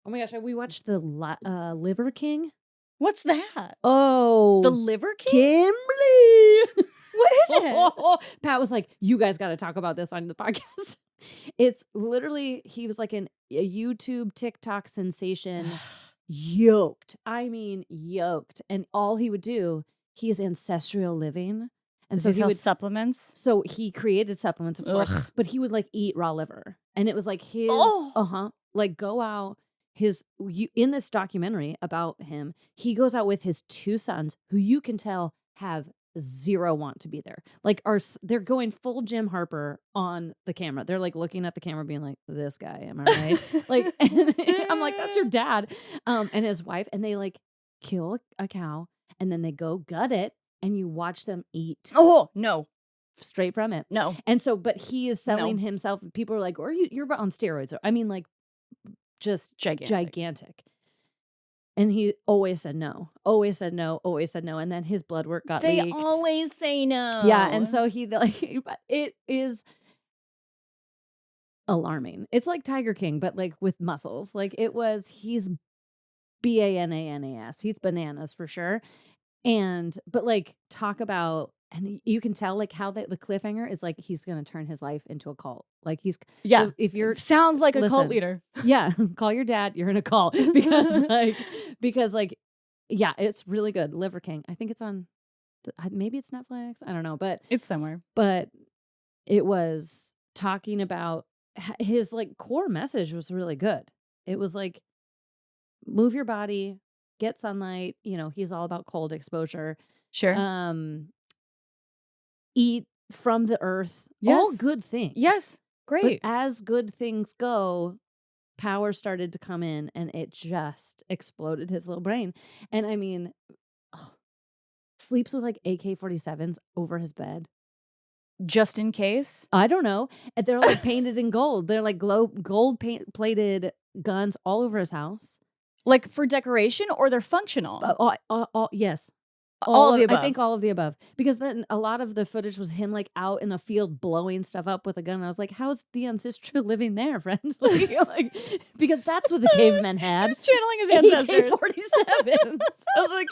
Oh my gosh, we watched the Liver King. What's that? The Oh, Liver King? Kimberly. What is it? Pat was like, "You guys got to talk about this on the podcast." It's literally he was like a YouTube TikTok sensation, yoked. I mean, yoked, and all he would do, he's ancestral living, and Does so he he sell would. supplements? So he created supplements, of course, Ugh. but he would like eat raw liver, and it was like his Oh. like go out in this documentary about him. He goes out with his two sons, who you can tell have zero want to be there. Like they're going full Jim Harper on the camera. They're like looking at the camera, being like, "This guy, am I right?" Like, and I'm like, "That's your dad," and his wife, and they like kill a cow, and then they go gut it, and you watch them eat. Oh, no. Straight from it. No. And so, but he is selling No. himself. People are like, "Or you're on steroids." I mean, like, just gigantic. And he always said no. Always said no. Always said no. And then his blood work got They leaked. always say no. Yeah, and so he like, it is alarming. It's like Tiger King, but like with muscles. Like he's BANANAS. He's bananas for sure. But like talk about, and you can tell like how the cliffhanger is like he's gonna turn his life into a cult. Like Yeah. So if you're sounds like a cult leader. Yeah, call your dad. You're in a cult because yeah, it's really good. Liver King. I think it's on. Maybe it's Netflix. I don't know, but It's somewhere. But it was talking about his like core message was really good. It was like, move your body, get sunlight. He's all about cold exposure. Sure. Eat from the earth. Yes. All good things. Yes. Great. But as good things go, power started to come in, and it just exploded his little brain. And I mean, sleeps with like AK-47s over his bed. Just in case? I don't know. And they're like painted in gold. They're like gold plated guns all over his house. Like for decoration, or they're functional? Yes. All of the above. I think all of the above. Because then a lot of the footage was him like out in a field blowing stuff up with a gun. And I was like, how's the ancestral living there, friend? Because that's what the cavemen had. He's channeling his ancestors. AK-47. I was like,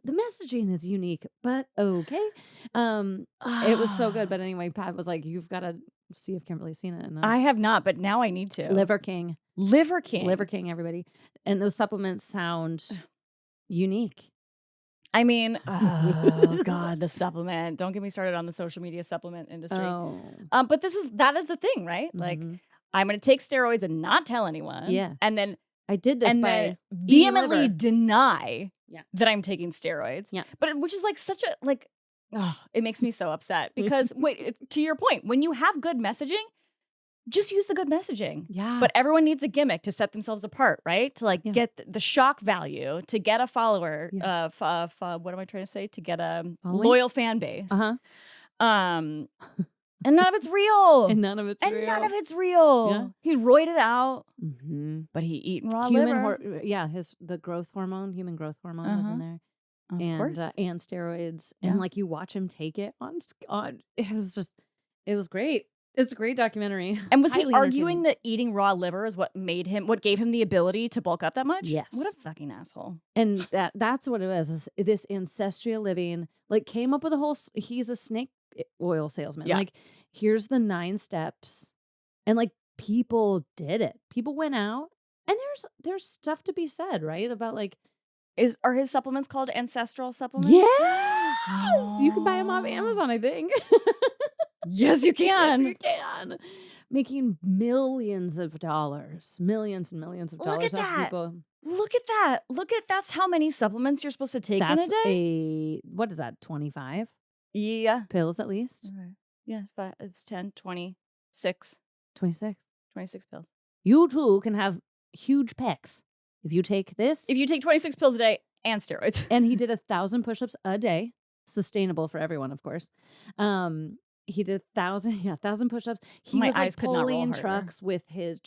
the messaging is unique, but okay. It was so good. But anyway, Pat was like, you've got to see if Kimberly's seen it. And I have not, but now I need to. Liver King. Liver King. Liver King, everybody. And those supplements sound unique. I mean, oh God, the supplement. Don't get me started on the social media supplement industry. Oh. But that is the thing, right? Like, I'm going to take steroids and not tell anyone. Yeah. And then I did this and by then vehemently deny Yeah. that I'm taking steroids. Yeah. But which is like such a it makes me so upset because to your point, when you have good messaging, just use the good messaging. Yeah. But everyone needs a gimmick to set themselves apart, right? To like get the shock value, to get a follower, what am I trying to say? To get a loyal fan base. And none of it's real. And none of it's real. Yeah. He roided out, but he eaten raw liver. The growth hormone, human growth hormone was in there. Of course. And steroids. And like you watch him take it on it was great. It's a great documentary. And was he arguing that eating raw liver is what gave him the ability to bulk up that much? Yes. What a fucking asshole. And that's what it was. Is this ancestral living, like came up with he's a snake oil salesman. Yeah. Like, here's the 9 steps. And like people did it. People went out, and there's stuff to be said, right? About like, are his supplements called ancestral supplements? Yes. You can buy them off Amazon, I think. Yes, you can. Yes, you can. Making millions and millions of dollars. Look at that. People. Look at that. That's how many supplements you're supposed to take in a day? What is that, 25? Yeah. Pills at least? Okay. Yeah, it's 10, 26. 26. 26 pills. You too can have huge pecs if you take this. If you take 26 pills a day and steroids. And he did 1,000 push-ups a day. Sustainable for everyone, of course. He did 1,000 push-ups. He was like pulling trucks with his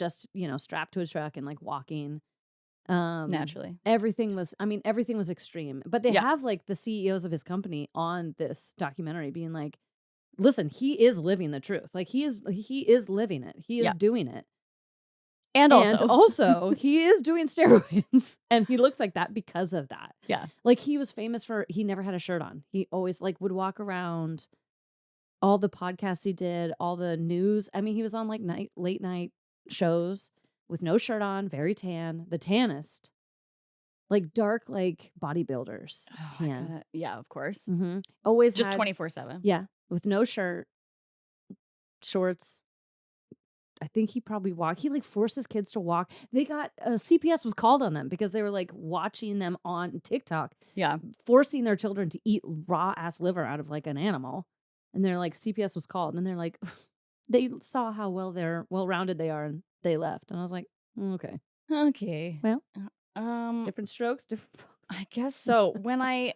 strapped to his truck and like walking. Naturally. Everything was extreme. But they have like the CEOs of his company on this documentary being like, listen, he is living the truth. Like he is living it. He is doing it. And also, he is doing steroids, and he looks like that because of that. Yeah. Like, he was famous for he never had a shirt on. He always, like, would walk around all the podcasts he did, all the news. I mean, he was on, like, late night shows with no shirt on, very tan, the tannest. Like, dark, like, bodybuilders tan. Yeah, of course. Always just had 24/7. Yeah, with no shirt, shorts. I think he probably he, like, forced his kids to walk. They got CPS was called on them because they were, like, watching them on TikTok. Yeah. Forcing their children to eat raw-ass liver out of, like, an animal. And they're like, CPS was called, and they're like, they saw how well-rounded they are, and they left. And I was like, okay. Okay. Well, different strokes, different I guess so. When I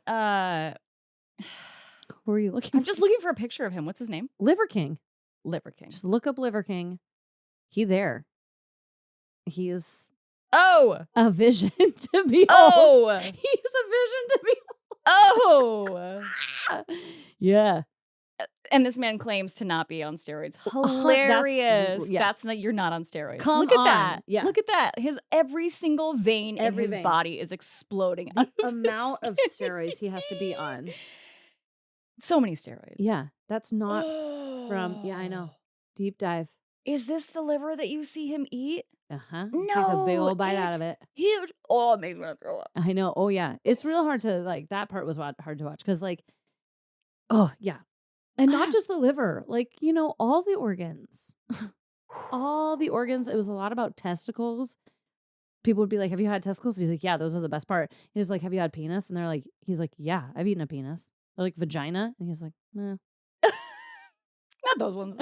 Who are you looking I'm just looking for a picture of him. What's his name? Liver King. Liver King. Just look up Liver King. He is a vision to behold. Oh! He's a vision to behold. Oh! Yeah. And this man claims to not be on steroids. Hilarious. That's not, you're not on steroids. Look at that. Yeah. Look at that. Every single vein in his body is exploding. The amount of steroids he has to be on. So many steroids. Yeah. That's not from, I know. Deep dive. Is this the liver that you see him eat? Uh-huh. No. Takes a big old bite out of it. Huge. Oh, it makes me want to throw up. I know. Oh, yeah. It's real hard to, like, that part was hard to watch. Because, like, oh, yeah. And not just the liver. Like, all the organs. All the organs. It was a lot about testicles. People would be like, have you had testicles? He's like, yeah, those are the best part. He's like, have you had penis? And he's like, yeah, I've eaten a penis. They're like, vagina? And he's like, eh. Not those ones.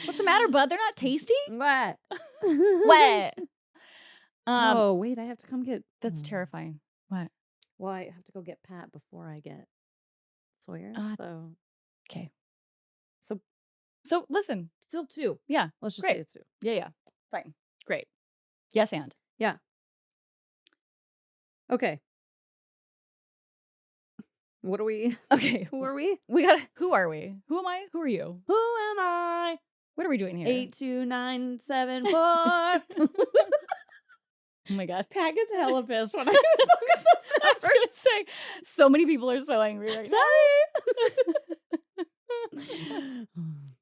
What's the matter, bud? They're not tasty? What? What? Oh, wait, I have to come get... That's terrifying. What? Well, I have to go get Pat before I get Sawyer, so... Okay. So listen. Still 2. Yeah. Let's just Great. say it's 2. Yeah. Fine. Great. Yes, and. Yeah. Okay. What are we? Okay. Who are we? Who are we? Who am I? Who are you? Who am I? What are we doing here? 82974. Oh my God. Pat gets hella pissed when I I was going to say, so many people are so angry right now.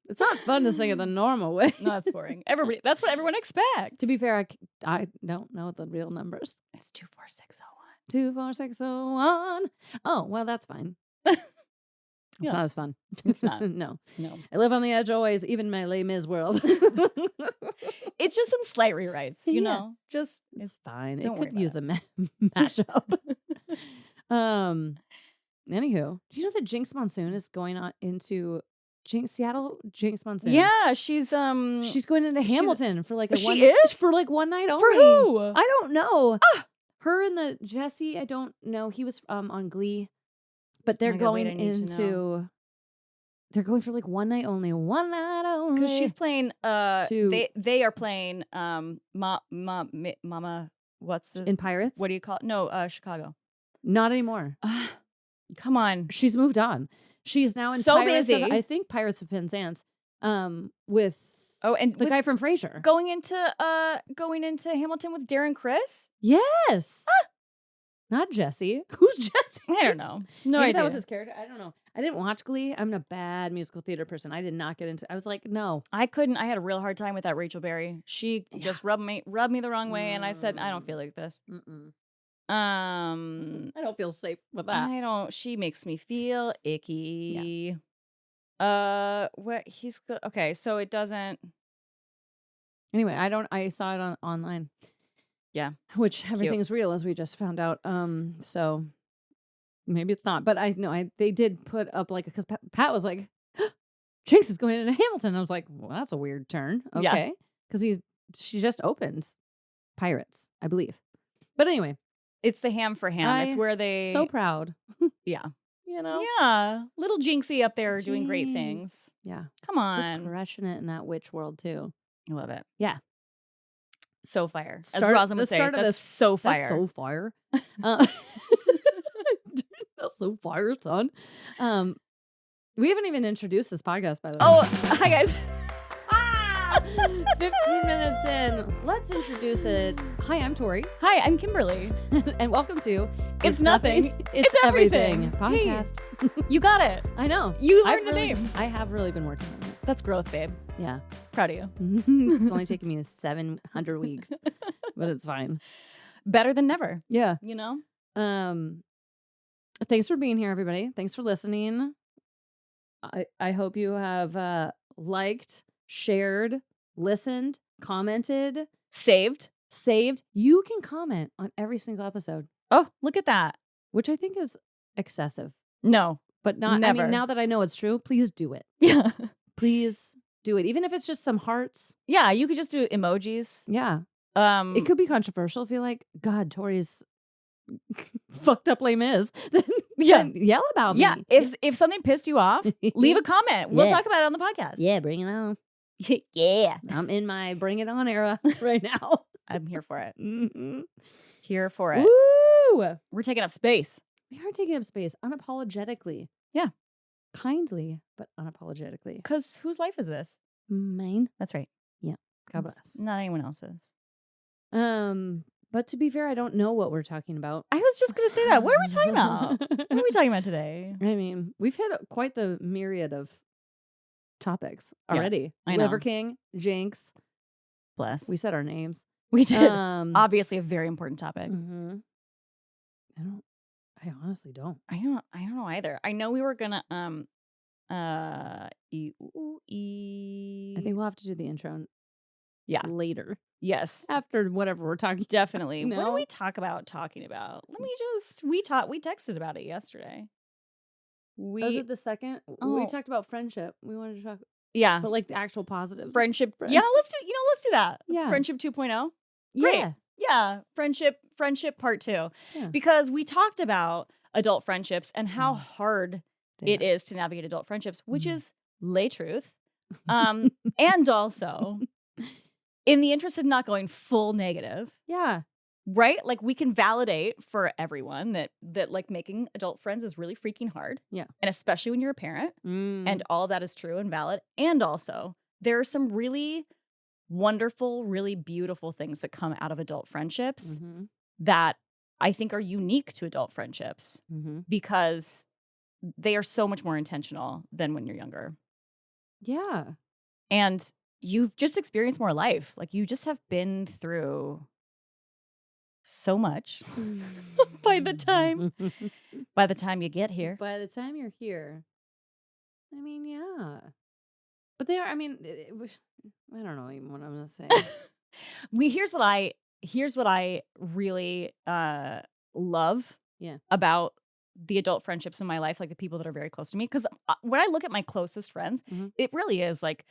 It's not fun to sing it the normal way. No, that's boring. That's what everyone expects. To be fair, I don't know the real numbers. It's 24601. 24601. Oh, well, that's fine. It's not as fun. It's not. No. I live on the edge always, even in my Les Mis world. It's just some slight rewrites, you know? Just it's fine. Don't it could use a mashup. Anywho, do you know that Jinx Monsoon is going on into Seattle? Jinx Monsoon. Yeah, she's going into Hamilton for like one night only. For who? I don't know. Her and the Jesse, I don't know. He was on Glee. But they're going they're going for like one night only. Because she's playing they are playing Mama what's the in Pirates? What do you call it? No, Chicago. Not anymore. Come on. She's moved on. She's now in Pirates of, I think Pirates of Penzance. With and the guy from Frasier. Going into Hamilton with Darren Criss? Yes. Not Jesse. Who's Jesse? I don't know. No Maybe idea. that was his character. I don't know. I didn't watch Glee. I'm a bad musical theater person. I did not get into. I was like, no. I couldn't. I had a real hard time with that Rachel Berry. She just rubbed me the wrong way, and I said, I don't feel like this. I don't feel safe with that. I don't. She makes me feel icky. Yeah. What he's good. Okay, so it doesn't. Anyway, I saw it online. Yeah. Which everything's real, as we just found out. So maybe it's not. But they did put up like, because Pat was like, Jinx is going into Hamilton. I was like, well, that's a weird turn. Okay. Because she just opens Pirates, I believe. But anyway. It's the ham for ham. It's where they. So proud. Yeah. Yeah. Little Jinxie up there doing great things. Yeah. Come on. Just crushing it in that witch world too. I love it. Yeah. So fire. As Rosamund would say, that's so fire. That's so fire. That's so fire, son. We haven't even introduced this podcast, by the way. Oh, hi guys. 15 minutes in. Let's introduce it. Hi, I'm Tori. Hi, I'm Kimberly. And welcome to It's Nothing. It's Everything Hey, podcast. you got it. I know. You learned the name. I have really been working on it. That's growth, babe. Yeah. Proud of you. It's only taken me 700 weeks, but it's fine. Better than never. Yeah. You know? Thanks for being here, everybody. Thanks for listening. I hope you have liked, shared, listened, commented, saved. You can comment on every single episode. Oh, look at that. Which I think is excessive. No. But not never. I mean, now that I know it's true, please do it. Yeah. Please do it. Even if it's just some hearts. Yeah, you could just do emojis. Yeah. It could be controversial if you're like, God, Tori's fucked up lame is. Then yell about me. Yeah. If something pissed you off, leave a comment. We'll talk about it on the podcast. Yeah, bring it on. Yeah. I'm in my bring it on era right now. I'm here for it. Mm-hmm. Here for it. Woo! We're taking up space. We are taking up space unapologetically. Yeah. Kindly, but unapologetically. Because whose life is this? Mine. That's right. Yeah. God bless. Not anyone else's. But to be fair, I don't know what we're talking about. I was just gonna say that. What are we talking about? What are we talking about today? I mean, we've hit quite the myriad of topics already. I know. Liver King, Jinx. Bless. We said our names. We did. Obviously a very important topic. Mm-hmm. I honestly don't. I don't know either. I know we were gonna I think we'll have to do the intro later. Yes. After whatever we're talking. Definitely. No? What do we talk about talking about? Let me just we texted about it yesterday. Was it the second? We talked about friendship. We wanted to talk but like the actual positives. Friendship. Yeah, let's do that. Yeah. Friendship 2.0. Yeah. Yeah. Friendship part 2. Yeah. Because we talked about adult friendships and how hard it is to navigate adult friendships, which is lay truth. And also in the interest of not going full negative. Yeah. Right? Like we can validate for everyone that like making adult friends is really freaking hard. Yeah. And especially when you're a parent. And all that is true and valid. And also there are some really wonderful, really beautiful things that come out of adult friendships that I think are unique to adult friendships because they are so much more intentional than when you're younger. Yeah. And you've just experienced more life. Like you just have been through so much by the time you get here. By the time you're here. I mean, yeah. But they are, I mean, I don't know even what I'm going to say. Here's what I really love about the adult friendships in my life, like the people that are very close to me. Because when I look at my closest friends, it really is like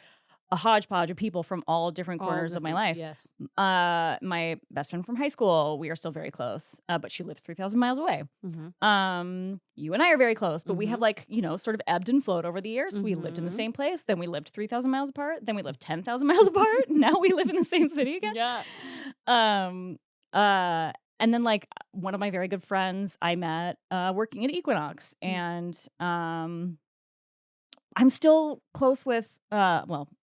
a hodgepodge of people from all different corners of my life. Yes. My best friend from high school, we are still very close, but she lives 3,000 miles away. You and I are very close, but we have like, sort of ebbed and flowed over the years. We lived in the same place, then we lived 3,000 miles apart, then we lived 10,000 miles apart. Now we live in the same city again. Yeah. And then like one of my very good friends I met working at Equinox, and I'm still close with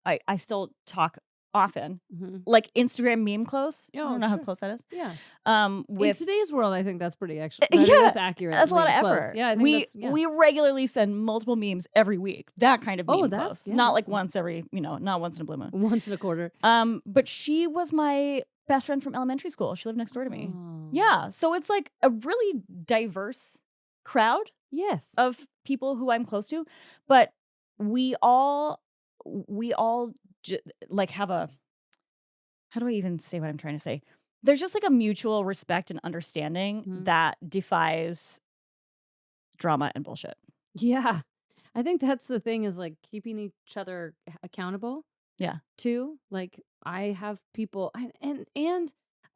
I still talk often, like Instagram meme close. I don't know how close that is. Yeah. In today's world, I think that's pretty actually. That's accurate. That's a lot of effort. Close. Yeah, I think we regularly send multiple memes every week. That kind of meme close. Not like once every, not once in a blue moon. Once in a quarter. But she was my best friend from elementary school. She lived next door to me. Yeah. So it's like a really diverse crowd. Yes. Of people who I'm close to, but we all like have a, how do I even say what I'm trying to say? There's just like a mutual respect and understanding that defies drama and bullshit. Yeah. I think that's the thing, is like keeping each other accountable. Yeah. Too. Like I have people and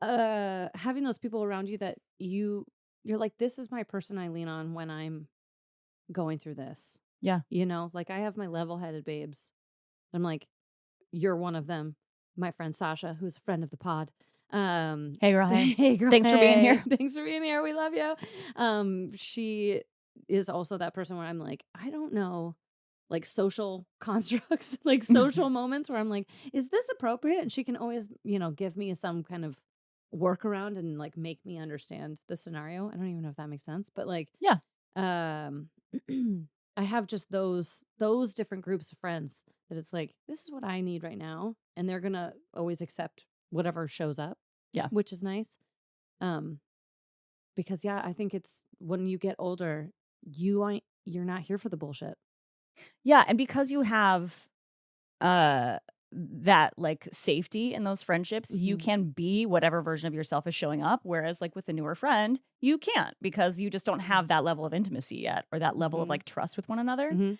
having those people around you that you're like, this is my person I lean on when I'm going through this. Yeah. Like I have my level-headed babes. I'm like, you're one of them. My friend Sasha, who's a friend of the pod. Hey girl. Hey girl. Thanks for being here. Thanks for being here. We love you. She is also that person where I'm like, I don't know like social constructs, like social moments where I'm like, is this appropriate? And she can always, give me some kind of workaround and like make me understand the scenario. I don't even know if that makes sense, but like, Yeah. um, I have just those different groups of friends that it's like, this is what I need right now, and they're gonna always accept whatever shows up, Yeah. which is nice. Um, because yeah, I think it's when you get older, you're not here for the bullshit. Yeah, and because you have uh that like safety in those friendships, you Mhm. can be whatever version of yourself is showing up, whereas like with a newer friend, you can't because you just don't have that level of intimacy yet or that level of Mhm. like trust with one another. Mhm.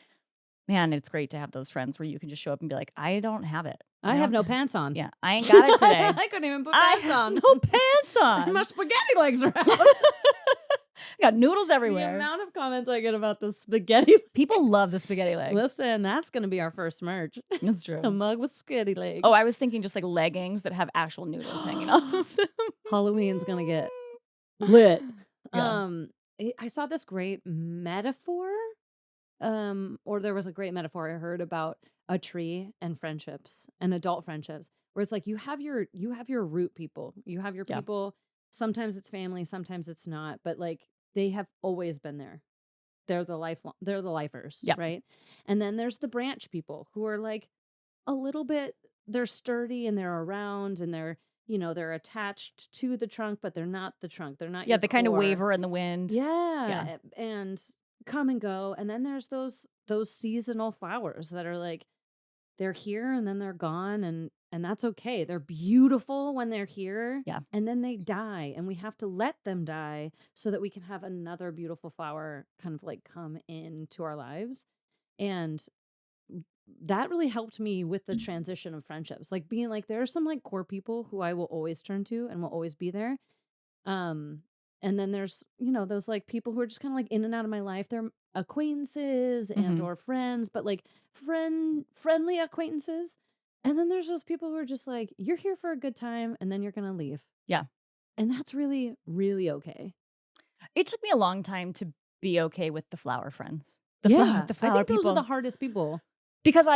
Man, it's great to have those friends where you can just show up and be like, I don't have it. I have no pants on. Yeah, I ain't got it today. I couldn't even put I pants have on. no pants My on. spaghetti legs are out. Got noodles The everywhere. amount of comments I get about the spaghetti People legs. love the spaghetti legs. Listen, that's gonna be our first merch. That's A true. mug with spaghetti legs. Oh, I was thinking just like leggings that have actual noodles hanging off of them. Halloween's gonna get lit. Yeah. I saw this great metaphor, or there was a great metaphor I heard about a tree and friendships and adult friendships, where it's like you have your root people. You have your Yeah. people. Sometimes it's family, sometimes it's not, but like they have always been there. They're the lifers, Yeah. right? And then there's the branch people who are like a little bit they're sturdy and they're around and they're attached to the trunk, but they're not the trunk. They're not Yeah, your they kind of core. waver in the wind. Yeah. Yeah, and come and go. And then there's those seasonal flowers that are like they're here and then they're gone, and that's okay. They're beautiful when they're here, Yeah. and then they die, and we have to let them die so that we can have another beautiful flower kind of like come into our lives. And that really helped me with the transition of friendships. Like being like there are some like core people who I will always turn to and will always be there. Um, and then there's, those like people who are just kind of like in and out of my life. They're acquaintances and Mhm. or friends, but like friendly acquaintances. And then there's those people who are just like, you're here for a good time and then you're gonna leave. Yeah. And that's really, really okay. It took me a long time to be okay with the flower friends. Yeah. The I flower think those are the people. hardest people. Because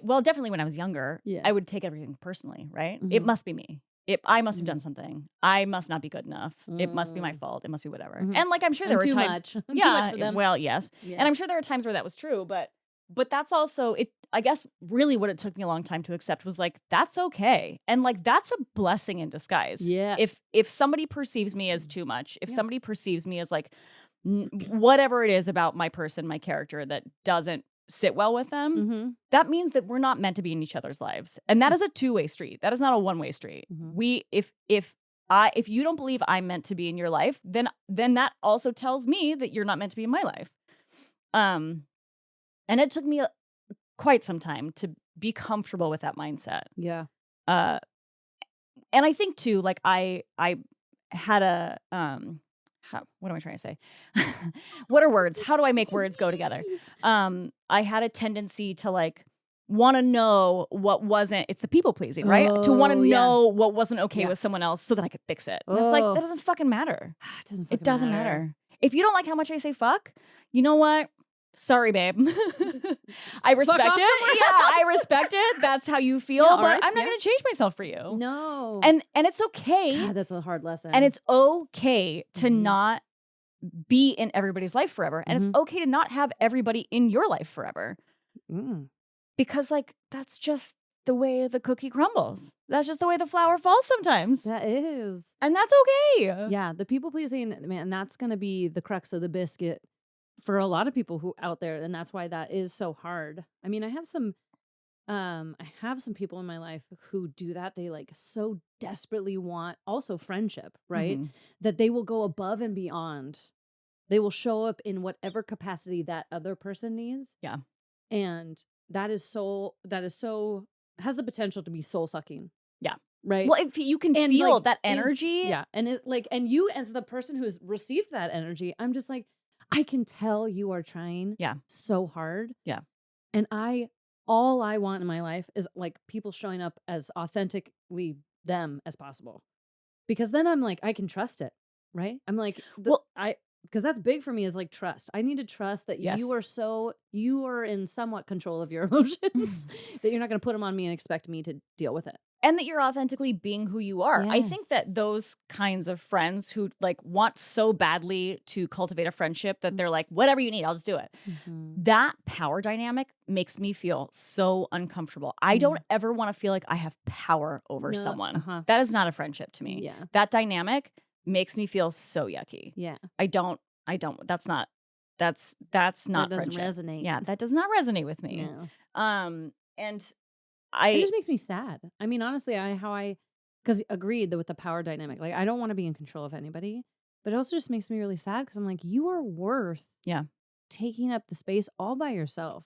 well, definitely when I was younger, Yeah. I would take everything personally, right? It Mm-hmm. must be me. I must have Mm-hmm. done something. I must not be good enough. It must be my Mm. fault. It must be whatever. Mhm. And like I'm sure there I'm were too times, much. I'm too much yeah, for them. well, yes. Yeah. And I'm sure there are times where that was true, but that's also it. I guess really what it took me a long time to accept was like that's okay. And like that's a blessing in disguise. Yes. If somebody perceives me as too much, if Yeah. somebody perceives me as like whatever it is about my person, my character that doesn't sit well with them, Mhm. that means that we're not meant to be in each other's lives. And that is a two-way street. That is not a one-way street. Mhm. If you don't believe I'm meant to be in your life, then that also tells me that you're not meant to be in my life. And it took me quite some time to be comfortable with that mindset. Yeah. Uh and I think too, like I had a what am I trying to say? What are words? How do I make words go together? I had a tendency to like want to know what wasn't, it's the people pleasing, right? To want to Oh, yeah. know what wasn't okay Yeah. with someone else so that I could fix it. And it's like, that Oh, doesn't fucking matter. it doesn't It fucking doesn't matter. matter. If you don't like how much I say fuck, you know what? Sorry, babe. I respect off it. somewhere Yeah, I else. respect it. That's how you feel, Yeah, all but right, I'm not yeah. going to change myself for you. No. And it's okay. God, that's a hard lesson. And it's okay to Mhm. not be in everybody's life forever. And it's Mhm. okay to not have everybody in your life forever. Mm. Because like that's just the way the cookie crumbles. That's just the way the flower falls sometimes. That is. And that's okay. Yeah, the people pleasing, man, that's gonna be the crux of the biscuit for a lot of people who out there, and that's why that is so hard. I mean, I have some people in my life who do that. They like so desperately want also friendship, right? Mhm. That they will go above and beyond. They will show up in whatever capacity that other person needs. Yeah. And that is so has the potential to be soul sucking, Yeah. right? Well, if you can And feel like that is energy. yeah, and it like and you as the person who has received that energy, I'm just like, I can tell you are trying Yeah. so hard. Yeah. And all I want in my life is like people showing up as authentically them as possible. Because then I'm like, I can trust it, right? I'm like, Well, 'cause that's big for me is, like, trust. I need to trust that Yes. you are in somewhat control of your emotions, that you're not gonna put them on me and expect me to deal with it. And that you're authentically being who you are. I think Yes. that those kinds of friends who, like, want so badly to cultivate a friendship that Mm. they're like, "Whatever you need, I'll just do it." Mhm. That power dynamic makes me feel so uncomfortable. I don't Yeah. ever wanna feel like I have power over No, someone. uh-huh. That is not a friendship to me. Yeah. That dynamic makes me feel so yucky. Yeah. I don't that's That not doesn't friendship. resonate. Yeah, that does not resonate with me. No. And It I just makes me sad. I mean, honestly, 'cause agreed that with the power dynamic, like, I don't wanna be in control of anybody, but it also just makes me really sad because 'cause I'm like, "You are worth yeah. taking up the space all by yourself.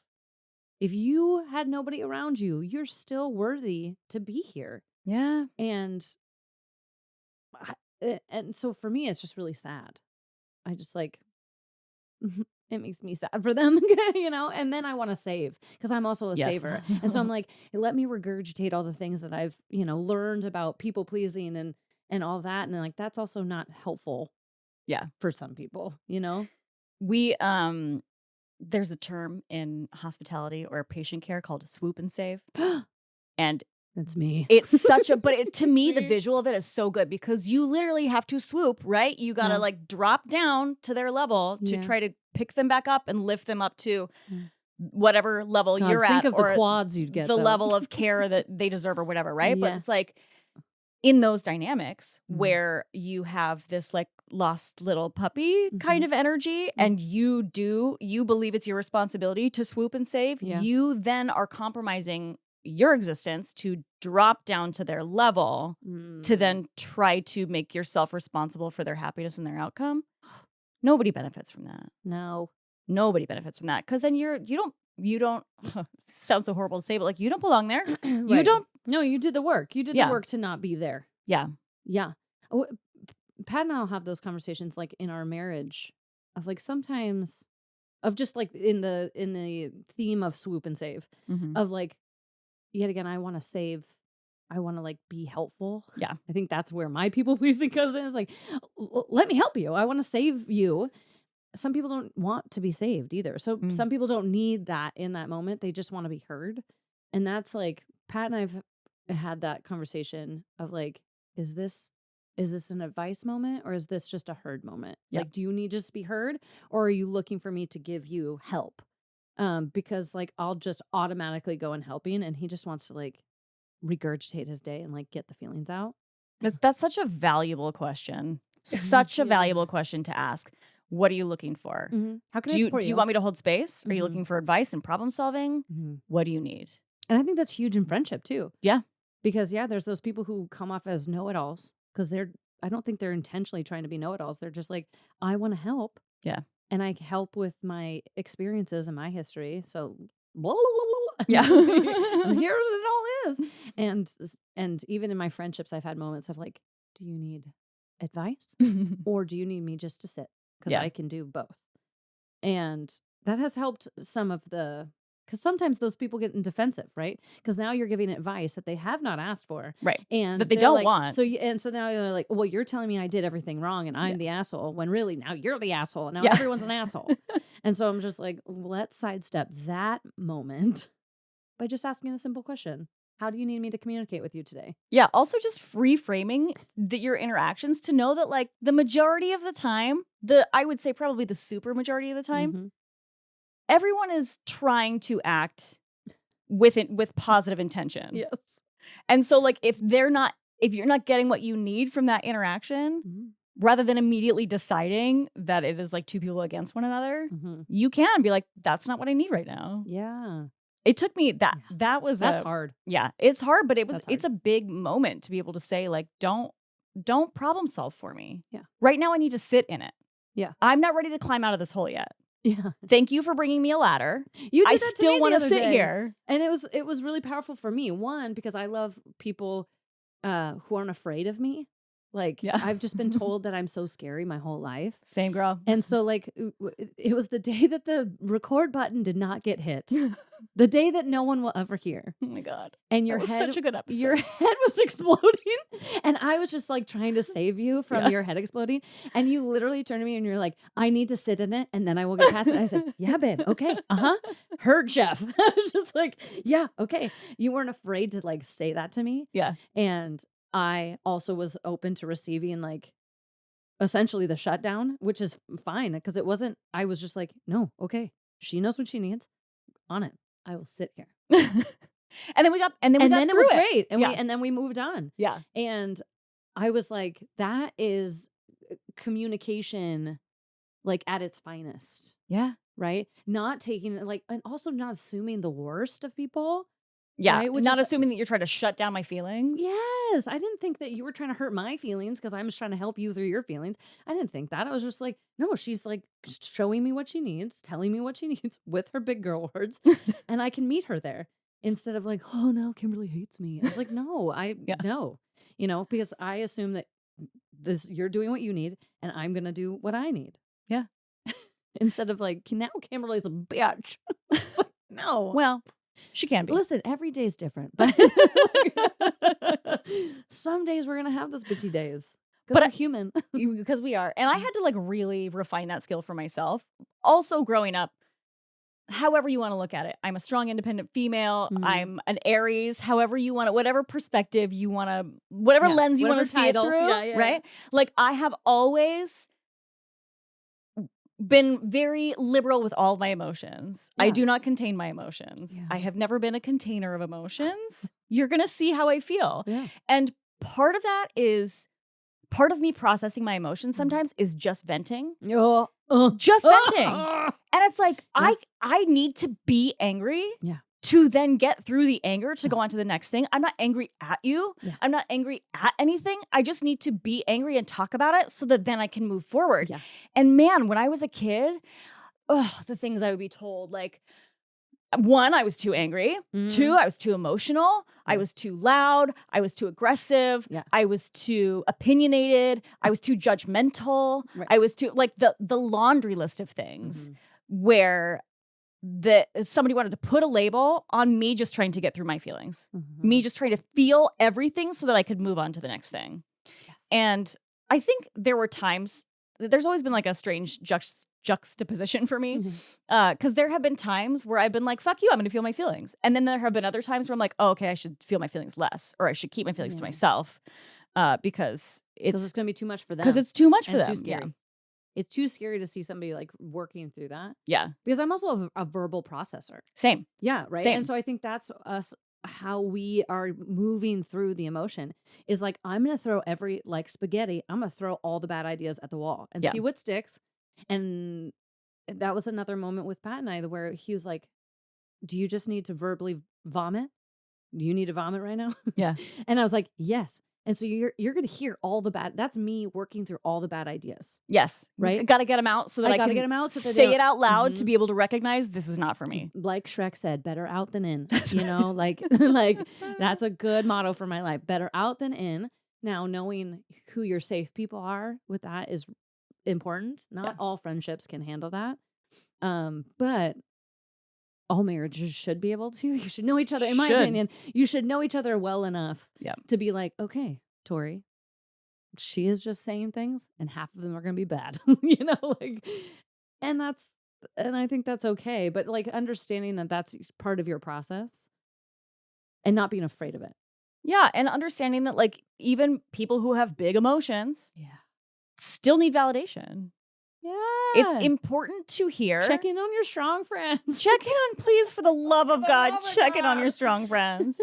If you had nobody around you, you're still worthy to be here." Yeah. And and so for me, it's just really sad. I just like it makes me sad for them, and then I wanna save because 'cause I'm also a Yes. saver, and so I'm like, "Let me regurgitate all the things that I've, learned about people pleasing and all that," and, like, that's also not helpful Yeah. for some people, you know? We, there's a term in hospitality or patient care called a swoop and save, and That's me. it's such a but it to It's me, the me. visual of it is so good because you literally have to swoop, right? You gotta, Yeah, like, drop down to their level to yeah, try to pick them back up and lift them up to yeah. whatever level God, you're think at of the or quads you'd get, the though. level of care that they deserve or whatever, right? But Yeah. it's like in those dynamics Mhm, where you have this like lost little puppy kind mhm, of energy mm, and you believe it's your responsibility to swoop and save, yeah. you then are compromising your existence to drop down to their level to Mm. then try to make yourself responsible for their happiness and their outcome. Nobody benefits from that. No. Nobody benefits from that because then you don't sounds so horrible to say, but like you don't belong there. You Right. don't. No, you did the work. You did the Yeah. work to not be there. Yeah. Yeah. Oh, Pat and I'll have those conversations, like, in our marriage of, like, sometimes of just, like, in the theme of swoop and save, Hmm. of, like, yet again, I wanna save. I wanna, like, be helpful. Yeah. I think that's where my people pleasing comes in. It's like, Let me help you. I wanna save you." Some people don't want to be saved either. So Mm. some people don't need that in that moment. They just wanna be heard. And that's, like, Pat and I've had that conversation of, like, is this is this an advice moment or is this just a heard moment? Yeah. Like, do you need just to be heard or are you looking for me to give you help? Because, like, I'll just automatically go in helping and he just wants to, like, regurgitate his day and, like, get the feelings out. That's such a valuable question. Such a Yeah. valuable question to ask. What are you looking for? Mhm. How can I Do you support do you you? want me to hold space? Are you Mhm. looking for advice and problem solving? Mhm. What do you need? And I think that's huge in friendship too. Yeah. Because, yeah, there's those people who come off as know-it-alls because I don't think they're intentionally trying to be know-it-alls. They're just like, "I wanna help, Yeah. and I help with my experiences and my history, so Yeah. and here's it all is." And even in my friendships, I've had moments of like, "Do you need advice, or do you need me just to sit? Because Yeah. I can do both." And that has helped some of the because sometimes those people get in defensive, right? Because now you're giving advice that they have not asked for, Right. and That they they're don't like, want. so now they're like, well, you're telling me I did everything wrong and Yeah. I'm the asshole, when really now you're the asshole. Now Yeah. everyone's an asshole. And so I'm just like, let's sidestep that moment by just asking the simple question: how do you need me to communicate with you today? Yeah, also just reframing your interactions to know that like the majority of the time, the I would say probably the super majority of the time, Mm-hmm. everyone is trying to act with positive intention. Yes. And so like if you're not getting what you need from that interaction, Mm-hmm. rather than immediately deciding that it is like two people against one another, Mm-hmm. you can be like that's not what I need right now. Yeah. It took me Yeah. that was That's a hard. yeah, it's hard, but That's it's hard. a big moment to be able to say like don't problem solve for me. Yeah. Right now I need to sit in it. Yeah. I'm not ready to climb out of this hole yet. Yeah. Thank you for bringing me a ladder. You I did that to still me the want to other sit day, here. and it was really powerful for me. One, because I love people who aren't afraid of me. Like, Yeah. I've just been told that I'm so scary my whole life. Same, girl. And so, like, it was the day that the record button did not get hit. The day that no one will ever hear. Oh my God. And That was such a good your episode. head was exploding, and I was just, like, trying to save you from Yeah. your head exploding, and you literally turned to me and you're like, "I need to sit in it, and then I will get past it." And I said, "Yeah, babe, okay, uh-huh, heard, chef." I was just like, "Yeah, okay." You weren't afraid to, like, say that to me, Yeah. and I also was open to receiving, like, essentially the shutdown, which is fine because it wasn't I was just like, "No, okay, she knows what she needs. On it. I will sit here." And then we And got then it through was it. great, and Yeah. then we moved on. Yeah. And I was like, that is communication, like, at its finest, Yeah. right? Not taking it, like, and also not assuming the worst of people, Yeah. right? Which Not is assuming that you're trying to shut down my feelings. yes, I didn't think that you were trying to hurt my feelings because I'm just trying to help you through your feelings. I didn't think that. I was just like, no, she's like showing me what she needs, telling me what she needs with her big girl words, and I can meet her there instead of like, oh no, Kimberly hates me. I was like, no, I Yeah. no, because I assume that you're doing what you need and I'm gonna do what I need. Yeah. Instead of like, now Kimberly's a bitch. No. Well, she can be. Listen, every day's different, but some days we're gonna have those bitchy days because we're human. Because we are. And I had to like really refine that skill for myself. Also growing up, however you want to look at it. I'm a strong, independent female. Mhm. I'm an Aries, however you want it, whatever perspective you want to, whatever Yeah, lens you want whatever to see it title. through, Yeah. right? Like I have always been very liberal with all of my emotions. I Yeah. do not contain my emotions. Yeah. I have never been a container of emotions. You're going to see how I feel. Yeah. And part of that is part of me processing my emotions sometimes is just venting. Just venting. And it's like Yeah. I need to be angry. Yeah. To then get through the anger to go on to the next thing. I'm not angry at you. Yeah. I'm not angry at anything. I just need to be angry and talk about it so that then I can move forward. Yeah. And man, when I was a kid, the things I would be told, like, one, I was too angry. Mhm. Two, I was too emotional. I Yeah. was too loud. I was too aggressive. Yeah. I was too opinionated. I was too judgmental. Right. I was too, like, the laundry list of things Mhm. where somebody wanted to put a label on me just trying to get through my feelings. Me Mhm. just trying to feel everything so that I could move on to the next thing. Yes. And I think there were times, there's always been like a strange juxtaposition for me. Because there have been times where I've been like, fuck you, I'm going to feel my feelings. And then there have been other times where I'm like, oh, okay, I should feel my feelings less, or I should keep my feelings to Yeah. myself because it's gonna be too much for them. Because it's too much and for it's them. too scary. It's too scary to see somebody like working through that. Yeah. Because I'm also a verbal processor. Same. Yeah, right. Same. And so I think that's us how we are moving through the emotion is like I'm gonna throw every like spaghetti, I'm gonna throw all the bad ideas at the wall and Yeah. see what sticks. And that was another moment with Pat and I where he was like, do you just need to verbally vomit? Do you need to vomit right now? Yeah. And I was like, yes. And so you're gonna hear all the bad. That's me working through all the bad ideas. Yes. Right? Got to get them out so that I gotta can get them out so that they say don't- it out loud to Mhm. be able to recognize this is not for me. Like Shrek said, better out than in. Like like that's a good motto for my life. Better out than in. Now, knowing who your safe people are with that is important. Not Yeah. all friendships can handle that. But all marriages should be able to. You should know each other. In my Should. opinion, you should know each other well enough Yeah. to be like, okay, Tori, she is just saying things, and half of them are going to be bad. Like, and I think that's okay. But like understanding that that's part of your process, and not being afraid of it. Yeah. And understanding that, like, even people who have big emotions Yeah. still need validation. Yeah. It's important to hear. Check in on your strong friends. Check in on, please, for the love of God, love of check in on God. your strong friends.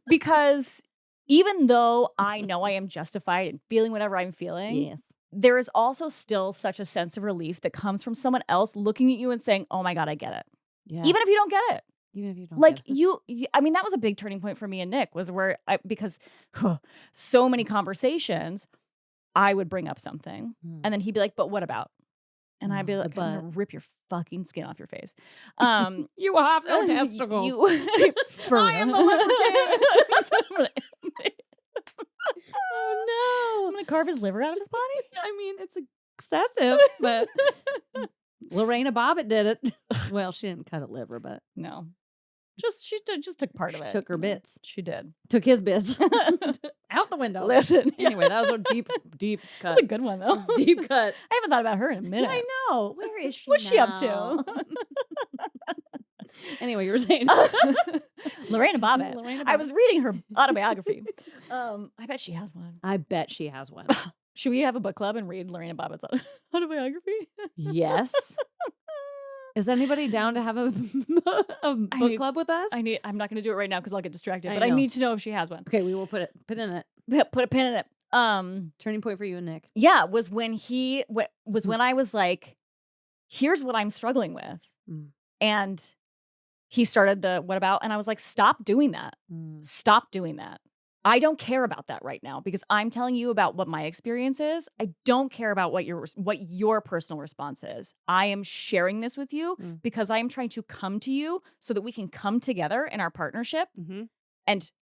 Because even though I know I am justified in feeling whatever I'm feeling, Yes. there is also still such a sense of relief that comes from someone else looking at you and saying, oh my God, I get it. Yeah. Even if you don't get it. Even if you don't Like get it. I mean, that was a big turning point for me and Nick, was where because so many conversations, I would bring up something and then he'd be like, but what about? And I'd be The like, I'm gonna butt. rip your fucking skin off your face. You have no testicles. For I am the liver king. Oh, I'm no. gonna carve his liver out of his body? I mean, it's excessive, but Lorena Bobbitt did it. Well, she didn't cut a liver, but No. She just took part of it. took her bits. She did. Took his bits. Out the window. Listen. Anyway, that was a deep cut. That's a good one, though. Deep cut. I haven't thought about her in a minute. I know. Where is she What's she up now? to? Anyway, you were saying. Lorena Bobbitt. Lorena I Bobbitt. was reading her autobiography. I bet she has one. I bet she has one. Should we have a book club and read Lorena Bobbitt's autobiography? Yes. Is anybody down to have a book club with us? I'm not going to do it right now because I'll get distracted. I But I know. need to know if she has one. Okay, we will put in it. Put a pin in it. Turning point for you and Nick. Yeah, was when I was like, here's what I'm struggling with. Mm. And he started the what about? And I was like, stop doing that. Stop doing that. I don't care about that right now because I'm telling you about what my experience is. I don't care about what your personal response is. I am sharing this with you because I am trying to come to you so that we can come together in our partnership and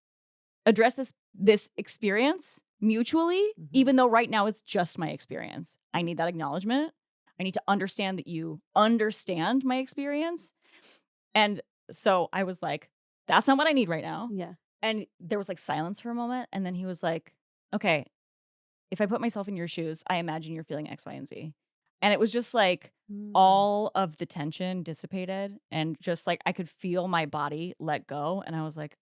address this experience mutually, even though right now it's just my experience. I need that acknowledgement. I need to understand that you understand my experience. And so I was like, that's not what I need right now. Yeah. And there was like silence for a moment. And then he was like, okay, if I put myself in your shoes, I imagine you're feeling X, Y, and Z. And it was just like all of the tension dissipated and just like I could feel my body let go. And I was like,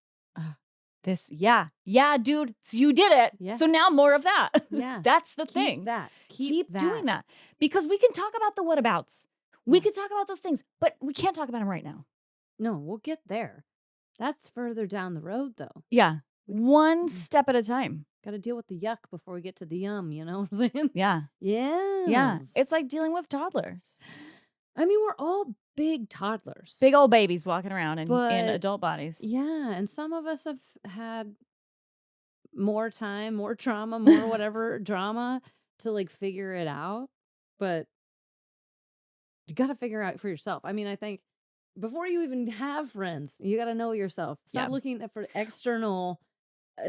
yeah, dude, you did it. Yeah. So now more of that. Yeah. That's the thing. Keep doing that. Because we can talk about the whatabouts. We can talk about those things, but we can't talk about them right now. No, we'll get there. That's further down the road, though. Yeah. One step at a time. Got to deal with the yuck before we get to the yum, you know what I'm saying? Yeah. Yeah. Yeah. It's like dealing with toddlers. I mean, we're all big toddlers. Big old babies walking around in adult bodies. Yeah. And some of us have had more time, more trauma, more whatever drama to like figure it out. But you got to figure out for yourself. I mean, I think before you even have friends, you got to know yourself. Stop looking for external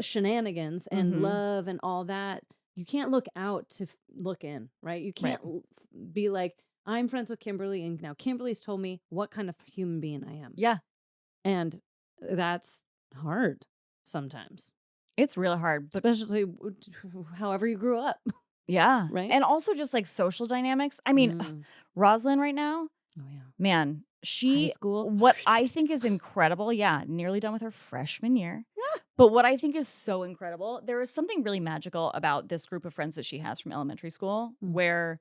shenanigans and love and all that. You can't look out to look in, right? You can't be like, I'm friends with Kimberly, and now Kimberly's told me what kind of human being I am. Yeah. And that's hard sometimes. It's really hard. Especially however you grew up. Yeah. Right? And also just like social dynamics. I mean, Rosalind right now, man, high school. What I think is incredible, nearly done with her freshman year. Yeah. But what I think is so incredible, there is something really magical about this group of friends that she has from elementary school where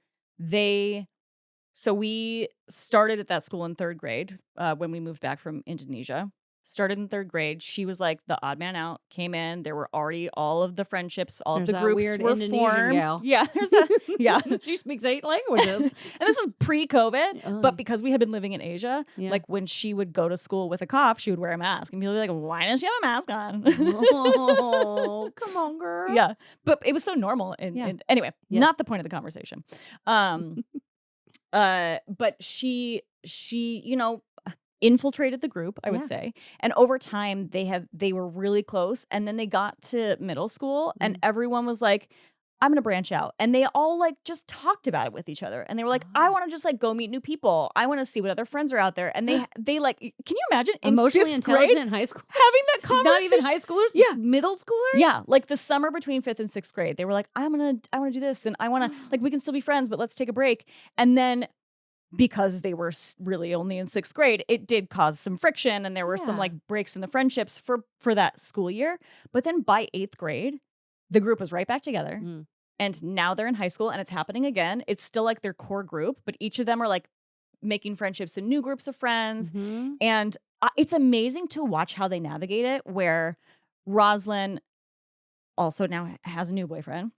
so we started at that school in third grade when we moved back from Indonesia. Started in third grade. She was like the odd man out. Came in. There were already all of the friendships, all of the groups weird were Indonesian formed. gal. Yeah, there's that. Yeah, she speaks 8 languages, and this was pre-COVID. But because we had been living in Asia, like when she would go to school with a cough, she would wear a mask, and people would be like, "Why does she have a mask on?" Oh, come on, girl. Yeah, but it was so normal. And anyway, not the point of the conversation. But she, infiltrated the group, I would say. And over time they were really close. And then they got to middle school and everyone was like, I'm going to branch out. And they all like just talked about it with each other. And they were like, I want to just like go meet new people. I want to see what other friends are out there. And they like, can you imagine emotionally intelligent in high school? Having that conversation. Not even high schoolers? Yeah. Middle schoolers? Yeah. Like the summer between 5th and 6th grade, they were like, I want to do this. And I want to like, we can still be friends, but let's take a break. And then because they were really only in 6th grade, it did cause some friction and there were some like breaks in the friendships for that school year. But then by 8th grade, the group was right back together. And now they're in high school and it's happening again. It's still like their core group, but each of them are like making friendships in new groups of friends. And it's amazing to watch how they navigate it, where Rosalind also now has a new boyfriend.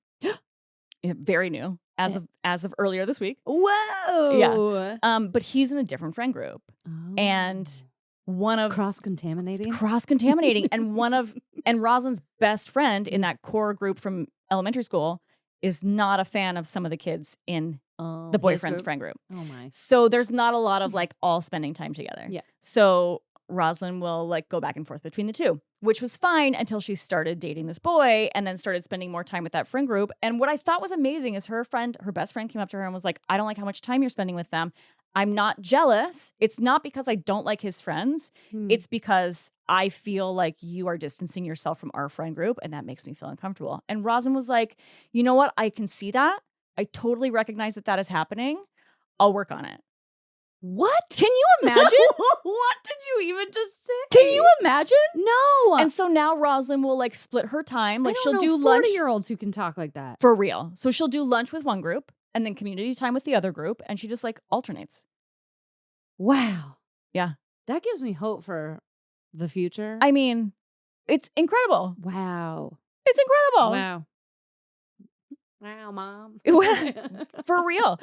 Very new. As of earlier this week. Whoa. Yeah. But he's in a different friend group. And one of cross-contaminating. And Rosalind's best friend in that core group from elementary school is not a fan of some of the kids in the boyfriend's friend group. Oh my. So there's not a lot of like all spending time together. Yeah. So Rosalind will like go back and forth between the two. which was fine until she started dating this boy and then started spending more time with that friend group. And what I thought was amazing is her best friend came up to her and was like, I don't like how much time you're spending with them. I'm not jealous. It's not because I don't like his friends. It's because I feel like you are distancing yourself from our friend group, and that makes me feel uncomfortable. And Rosin was like, you know what? I can see that. I totally recognize that is happening. I'll work on it. What? Can you imagine? What did you even just say? Can you imagine? No. And so now Roslyn will like split her time. Like she'll do lunch. 40-year-olds who can talk like that. For real. So she'll do lunch with one group and then community time with the other group. And she just like alternates. Wow. Yeah. That gives me hope for the future. I mean, it's incredible. Wow. It's incredible. Wow. Wow, Mom. For real.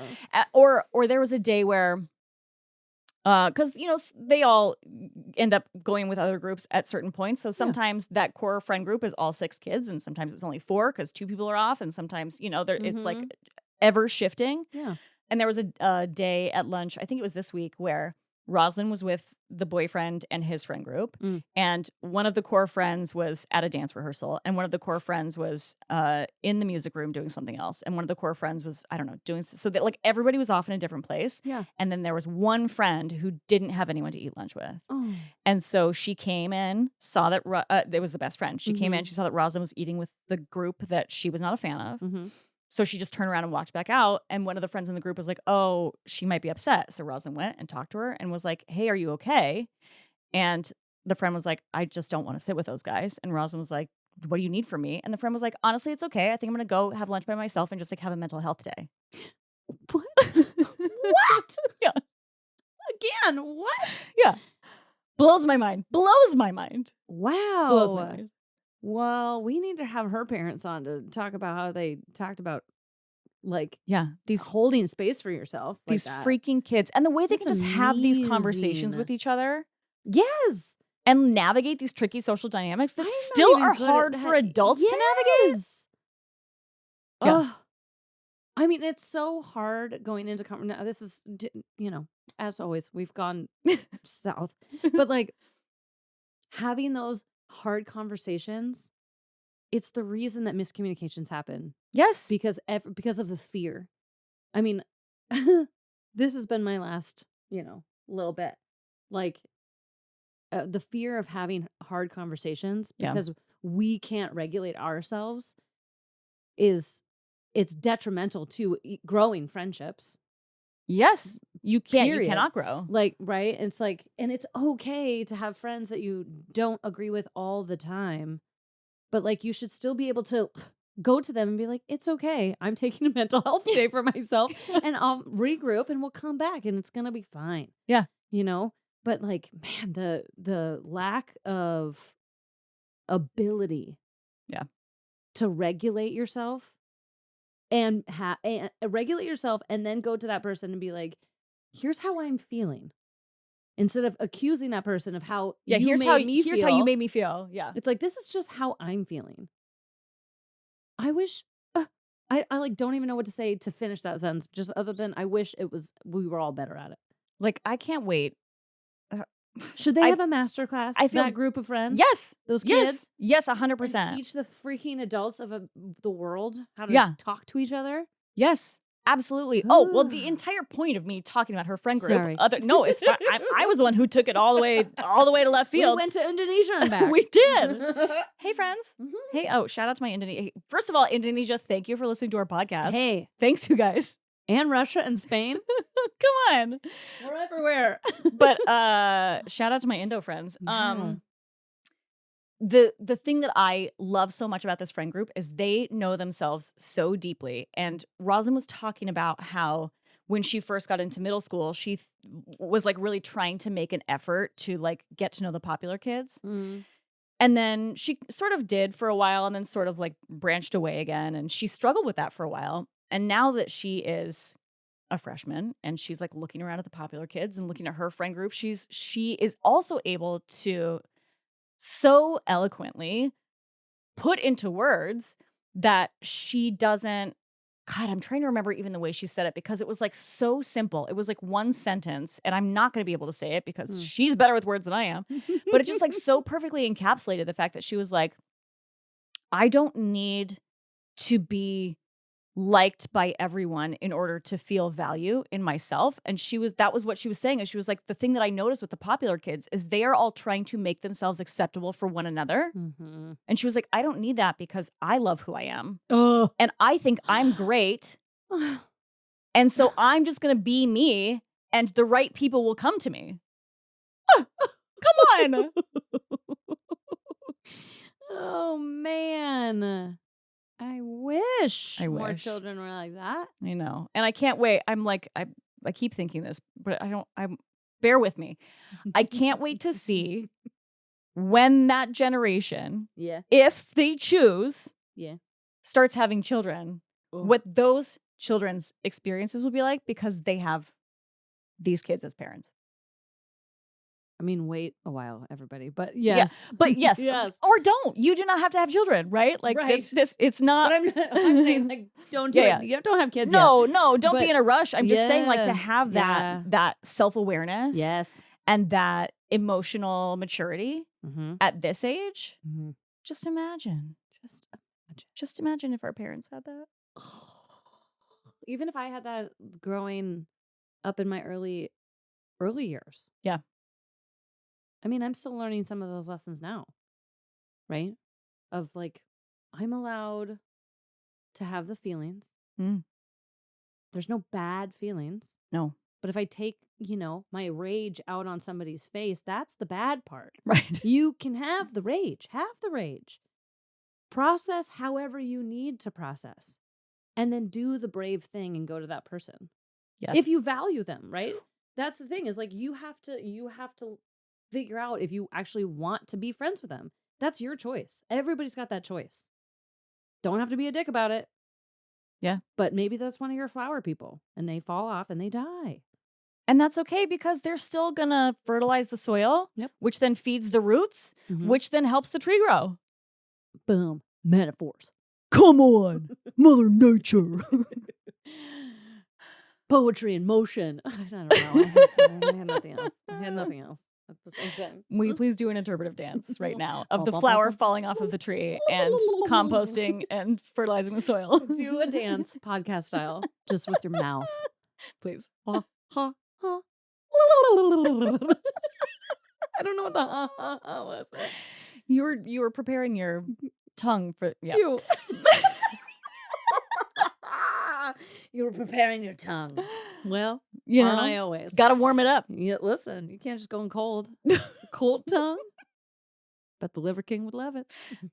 Or there was a day where, because, you know, they all end up going with other groups at certain points. So sometimes that core friend group is all 6 kids, and sometimes it's only 4 because 2 people are off. And sometimes, you know, it's like ever shifting. Yeah. And there was a day at lunch, I think it was this week, where Roslyn was with the boyfriend and his friend group. And one of the core friends was at a dance rehearsal. And one of the core friends was in the music room doing something else. And one of the core friends was, I don't know, doing so that like everybody was off in a different place. Yeah. And then there was one friend who didn't have anyone to eat lunch with. Oh. And so she came in, saw that it was the best friend. She came in, she saw that Roslyn was eating with the group that she was not a fan of. So she just turned around and walked back out. And one of the friends in the group was like, oh, she might be upset. So Roslyn went and talked to her and was like, hey, are you okay? And the friend was like, I just don't want to sit with those guys. And Roslyn was like, what do you need from me? And the friend was like, honestly, it's okay. I think I'm going to go have lunch by myself and just like have a mental health day. What? What? Yeah. Again, what? Yeah. Blows my mind. Blows my mind. Wow. Blows my mind. Well, we need to have her parents on to talk about how they talked about, like, these holding space for yourself. These like freaking kids. And the way they That's can just have these conversations with each other. Yes. And navigate these tricky social dynamics that still are hard for adults to navigate. Yeah. I mean, it's so hard going into now. This is, you know, as always, we've gone south. But like having those hard conversations, it's the reason that miscommunications happen. Yes. Because of the fear. I mean, this has been my last, you know, little bit. Like the fear of having hard conversations because we can't regulate ourselves it's detrimental to growing friendships. Yes. You Period. cannot grow. Like, right? It's like, and it's okay to have friends that you don't agree with all the time. But like, you should still be able to go to them and be like, it's okay. I'm taking a mental health day for myself and I'll regroup and we'll come back and it's going to be fine. Yeah. You know, but like, man, the lack of ability to regulate yourself and regulate yourself and then go to that person and be like, here's how I'm feeling. Instead of accusing that person of how here's how you made me feel. Yeah. It's like, this is just how I'm feeling. I wish I like don't even know what to say to finish that sentence, just other than I wish we were all better at it. Like, I can't wait. Should they have a master class? That group of friends? Yes. Those kids? Yes, 100%. And teach the freaking adults of the world how to talk to each other? Yes. Absolutely. Oh, well, the entire point of me talking about her friend group. Sorry. No, it's fine. I was the one who took it all the way to left field. We went to Indonesia and back. We did. Hey, friends. Hey, shout out to my Indonesia. First of all, Indonesia, thank you for listening to our podcast. Hey. Thanks, you guys. And Russia and Spain. Come on. We're everywhere. But shout out to my Indo friends. Yeah. The thing that I love so much about this friend group is they know themselves so deeply. And Roslyn was talking about how when she first got into middle school, she was like really trying to make an effort to like get to know the popular kids. And then she sort of did for a while and then sort of like branched away again. And she struggled with that for a while. And now that she is a freshman and she's like looking around at the popular kids and looking at her friend group, she is also able to so eloquently put into words that she doesn't God, I'm trying to remember even the way she said it because it was like so simple. It was like one sentence, and I'm not going to be able to say it because she's better with words than I am. But it just like so perfectly encapsulated the fact that she was like, I don't need to be liked by everyone in order to feel value in myself. And that was what she was saying. And she was like, the thing that I noticed with the popular kids is they are all trying to make themselves acceptable for one another. Mm-hmm. And she was like, I don't need that because I love who I am. Oh. And I think I'm great. And so I'm just going to be me and the right people will come to me. Come on. Oh, man. I wish more children were like that. I know. And I can't wait. I'm like, I keep thinking this, but bear with me. I can't wait to see when that generation, if they choose, starts having children, what those children's experiences will be like because they have these kids as parents. I mean, wait a while, everybody. But yes. Yeah, but yes. Or don't. You do not have to have children, right? Like this it's not. But I'm saying, like, don't do it. You don't have kids No, yet. No, don't be in a rush. I'm just saying, like, to have that self-awareness. Yes. And that emotional maturity at this age. Just imagine. Just imagine if our parents had that. Even if I had that growing up in my early years. Yeah. I mean, I'm still learning some of those lessons now, right? Of like, I'm allowed to have the feelings. There's no bad feelings. No. But if I take, my rage out on somebody's face, that's the bad part. Right. You can have the rage. Have the rage. Process however you need to process. And then do the brave thing and go to that person. Yes. If you value them, right? That's the thing is like you have to figure out if you actually want to be friends with them. That's your choice. Everybody's got that choice. Don't have to be a dick about it. Yeah. But maybe that's one of your flower people and they fall off and they die. And that's okay because they're still going to fertilize the soil, which then feeds the roots, which then helps the tree grow. Boom. Metaphors. Come on. Mother Nature. Poetry in motion. I don't know. I had nothing else. Will you please do an interpretive dance right now of the flower falling off of the tree and composting and fertilizing the soil? Do a dance podcast style, just with your mouth. Please. Ha, ha, ha. I don't know what the was. You were preparing your tongue for You. You were preparing your tongue. Well, aren't I always? Gotta warm it up. Yeah, listen, you can't just go in cold. Cold tongue. Bet the Liver King would love it.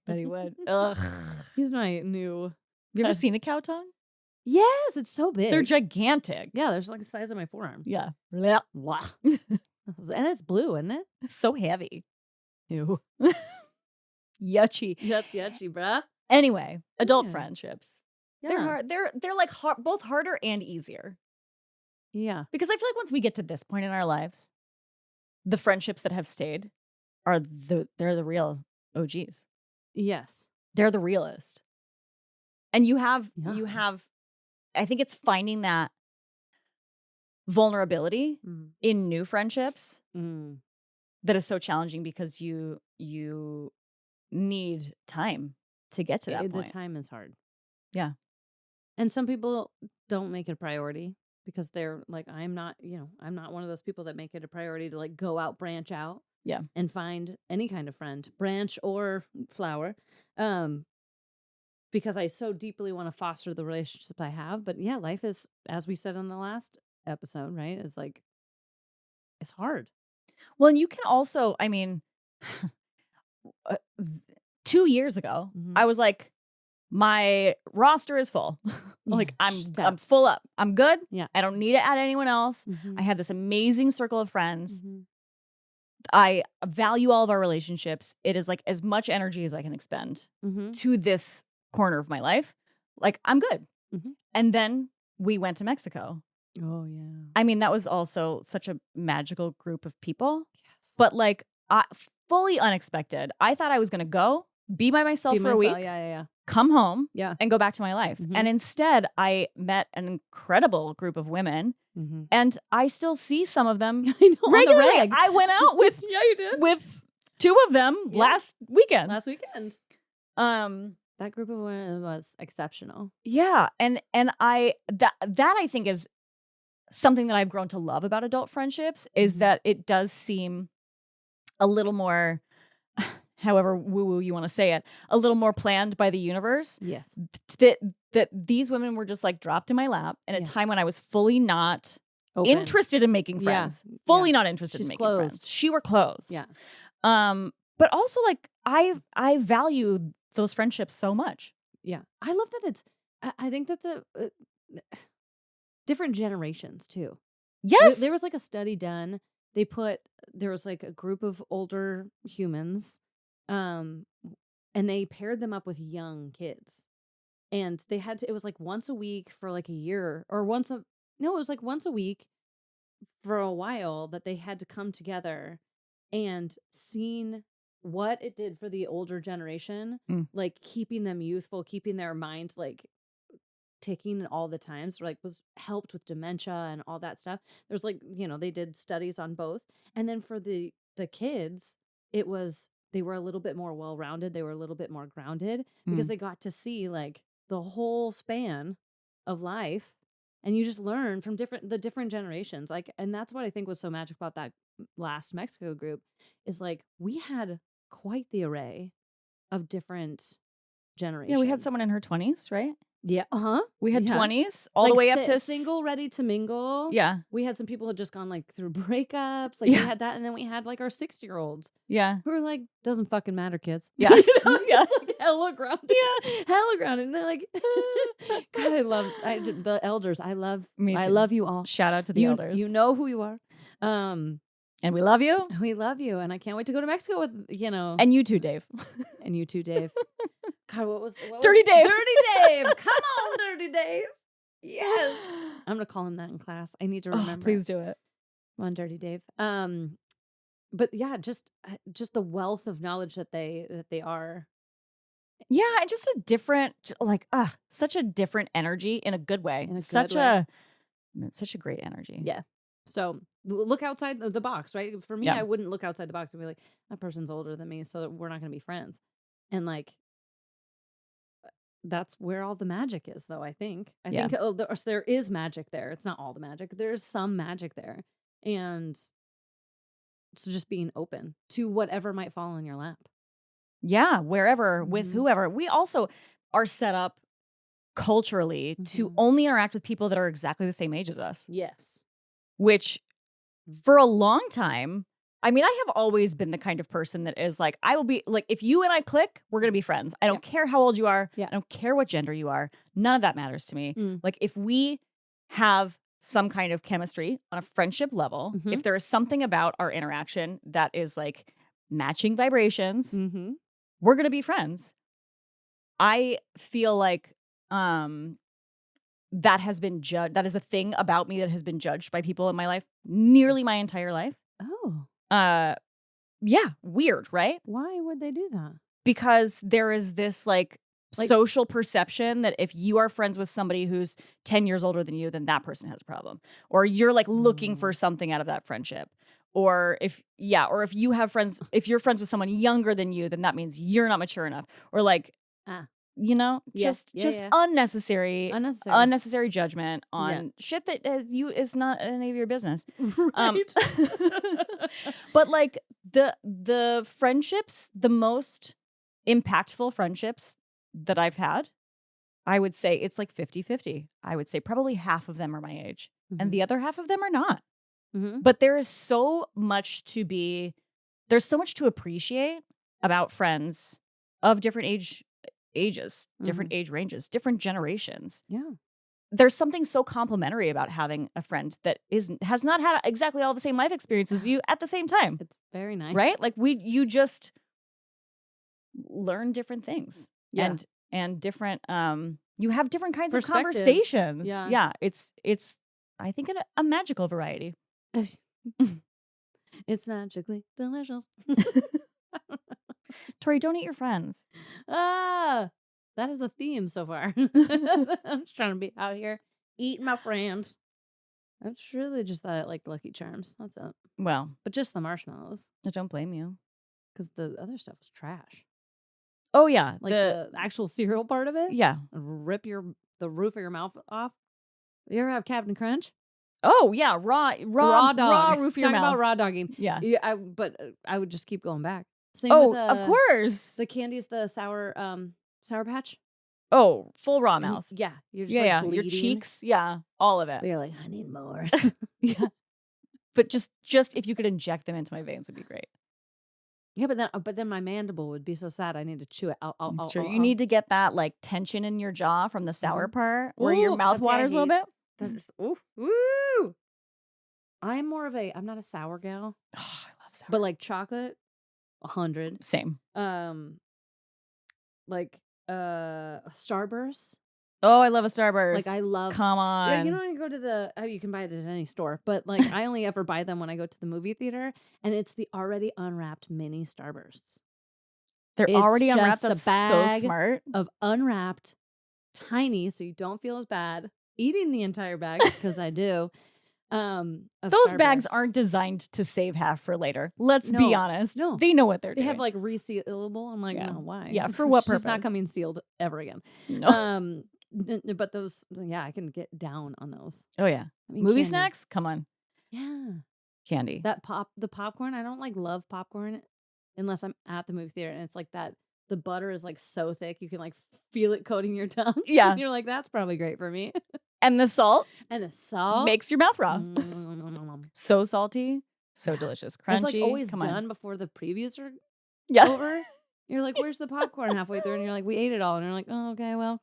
Bet he would. Ugh. He's my new. Have you ever seen a cow tongue? Yes, it's so big. They're gigantic. Yeah, they're like the size of my forearm. Yeah. And it's blue, isn't it? It's so heavy. Ew. Yucky. That's yucky, bruh. Anyway, adult friendships. Yeah. They're hard. They're like both harder and easier. Yeah. Because I feel like once we get to this point in our lives, the friendships that have stayed are they're the real OGs. Yes. They're the realest. And you have I think it's finding that vulnerability in new friendships that is so challenging because you need time to get to that point. The time is hard. Yeah. And some people don't make it a priority because they're like, I'm not one of those people that make it a priority to like go out, branch out. Yeah. And find any kind of friend, branch or flower. Because I so deeply want to foster the relationship I have. But yeah, life is, as we said on the last episode, right? It's like, it's hard. Well, and you can also, I mean, 2 years ago, I was like, my roster is full. Like I'm full up. I'm good. Yeah. I don't need to add anyone else. I have this amazing circle of friends. I value all of our relationships. It is like as much energy as I can expend to this corner of my life. Like I'm good. And then we went to Mexico. Oh yeah. I mean, that was also such a magical group of people. Yes. But like fully unexpected. I thought I was going to go be by myself for a week. Yeah. come home Yeah. and go back to my life. Mhm. And instead, I met an incredible group of women, Mhm. and I still see some of them I know, on the regularly. reg. I went out with Yeah, you did. with 2 of them Yeah. last weekend. Last weekend. Um, That group of women was exceptional. yeah, and I that I think is something that I've grown to love about adult friendships is Mhm. that it does seem a little more, however woo-woo you wanna say it, a little more planned by the universe. Yes. That these women were just, like, dropped in my lap at a Yeah. time when I was fully not Open. interested in making Yeah. friends. Yeah. Fully not interested in She's making friends. closed. She were closed. Yeah. But also, like, I value those friendships so much. Yeah. I love that it's I think that the different generations too. There Yes! was like a study done. They put there was like a group of older humans, um, and they paired them up with young kids. And they had to it was like once a week for like a year or once a no, it was like once a week for a while that they had to come together and seen what it did for the older generation, Mm. like keeping them youthful, keeping their minds like ticking all the time. So like was helped with dementia and all that stuff. There's like, they did studies on both. And then for the kids, it was they were a little bit more well-rounded. They were a little bit more grounded because Mm. they got to see like the whole span of life and you just learn from the different generations. Like and that's what I think was so magic about that last Mexico group is like we had quite the array of different Yeah, we had someone generations. in her 20s, right? Yeah, uh-huh. We had Yeah. 20s all the Like way up to single ready to mingle. yeah. We had some people who had just gone like through breakups. Like we Yeah. had that and then we had like our 6-year-olds Yeah. who were like, doesn't fucking matter, kids. Yeah. Yeah. Just like hella grounded. Yeah. Hella grounded. And they're like God, the elders. Me I too. love you all. Shout out to the You elders. know who you are. Um And we love you. we love you and I can't wait to go to Mexico with, And you too, Dave. and you too, Dave. God, Dirty Dave. Dirty Dave. Come on, Dirty Dave. Yes. I'm gonna call him that in class. I need to Oh, remember it. please do it. Come on, Dirty Dave. But yeah, just the wealth of knowledge that they are Yeah, and just a different like, such a different energy in a good way. in a good Such way. a great energy. Yeah. So look outside the box, right? For me, Yeah. I wouldn't look outside the box and be like, that person's older than me, so that we're not gonna be friends. And like that's where all the magic is, though, I think. I Yeah. think there is magic there. It's not all the magic. There's some magic there. And so just being open to whatever might fall in your lap. Yeah, wherever, with Mhm. whoever. We also are set up culturally to Mhm. only interact with people that are exactly the same age as us, Yes. which for a long time, I mean, I have always been the kind of person that is like, I will be like, if you and I click, we're going to be friends. I don't Yep. care how old you are. Yeah. I don't care what gender you are. None of that matters to me. Mm. Like, if we have some kind of chemistry on a friendship level, Mhm. if there is something about our interaction that is like matching vibrations, Mhm. we're going to be friends. I feel like that has been judged. That is a thing about me that has been judged by people in my life nearly my entire life. Oh, Uh, yeah, weird, right? why would they do that? Because there is this like Like social perception that if you are friends with somebody who's 10 years older than you, then that person has a problem. Or you're like looking for something out of that friendship. Or if you have friends, if you're friends with someone younger than you, then that means you're not mature enough. Or like, ah, yeah, just yeah, yeah. unnecessary judgment Yeah. on shit that is not any of your business. Right. But like the friendships, the most impactful friendships that I've had, I would say it's like 50-50. I would say probably half of them are my age and Mhm. the other half of them are not. Mhm. But there's so much to appreciate about friends of different ages, different Mhm. age ranges, different generations. Yeah. There's something so complimentary about having a friend that has not had exactly all the same life experience as you at the same time, It's very nice. right? Like you just learn different things Yeah. and different you have different kinds of Perspectives. conversations. Yeah. Yeah, it's I think a magical variety. It's magically delicious. Tori, don't eat your friends. Ah. That is a theme so far. I'm just trying to be out here eating my friends. I truly just thought I liked Lucky Charms. That's it. Well, But just the marshmallows, I don't blame you. because the other stuff was trash. Oh yeah, Like the actual cereal part of it. yeah. Rip the roof of your mouth off. You ever have Captain Crunch? Oh yeah, raw dog. roof of your Talk mouth. about raw dogging. Yeah. But I would just keep going back. Same with Oh, of course. the candies, the Sour Patch. Oh, full raw And mouth. yeah, you're just Yeah, like your bleeding. cheeks, yeah, all of it. But you're like, I need more. Yeah. But just if you could inject them into my veins, it'd be great. Yeah, but then my mandible would be so sad. I need to chew it. It's true. You need to get that like tension in your jaw from the sour part, where your Ooh, mouth see, I waters a little bit. That is, ooh, woo! I'm not a sour gal, Oh, I love sour. but like chocolate, 100. Same. Like Starburst. Oh, I love a Starburst. Like I love. Come on. Yeah, you know when you go to you can buy it at any store, but like I only ever buy them when I go to the movie theater, and it's the already unwrapped mini Starbursts. They're already unwrapped. Just That's a bag so smart. of unwrapped, tiny, so you don't feel as bad eating the entire bag, because I do. Those bags aren't designed to save half for later. Let's be honest. No. They know what they're doing. They have like resealable. I'm like, Yeah. no, why? Yeah, for what purpose? It's not coming sealed ever again. No. But those, yeah, I can get down on those. Oh yeah. I mean, movie candy. snacks? Come on. Yeah. Candy. The popcorn. I don't like love popcorn unless I'm at the movie theater and it's like that. The butter is like so thick you can like feel it coating your tongue. Yeah. And you're like, that's probably great for me. And the salt makes your mouth raw. So salty, so delicious, crunchy. It's like always Come done on. before the previews are Yeah. over. You're like, where's the popcorn halfway through? And you're like, we ate it all. And you're like, oh, okay, well,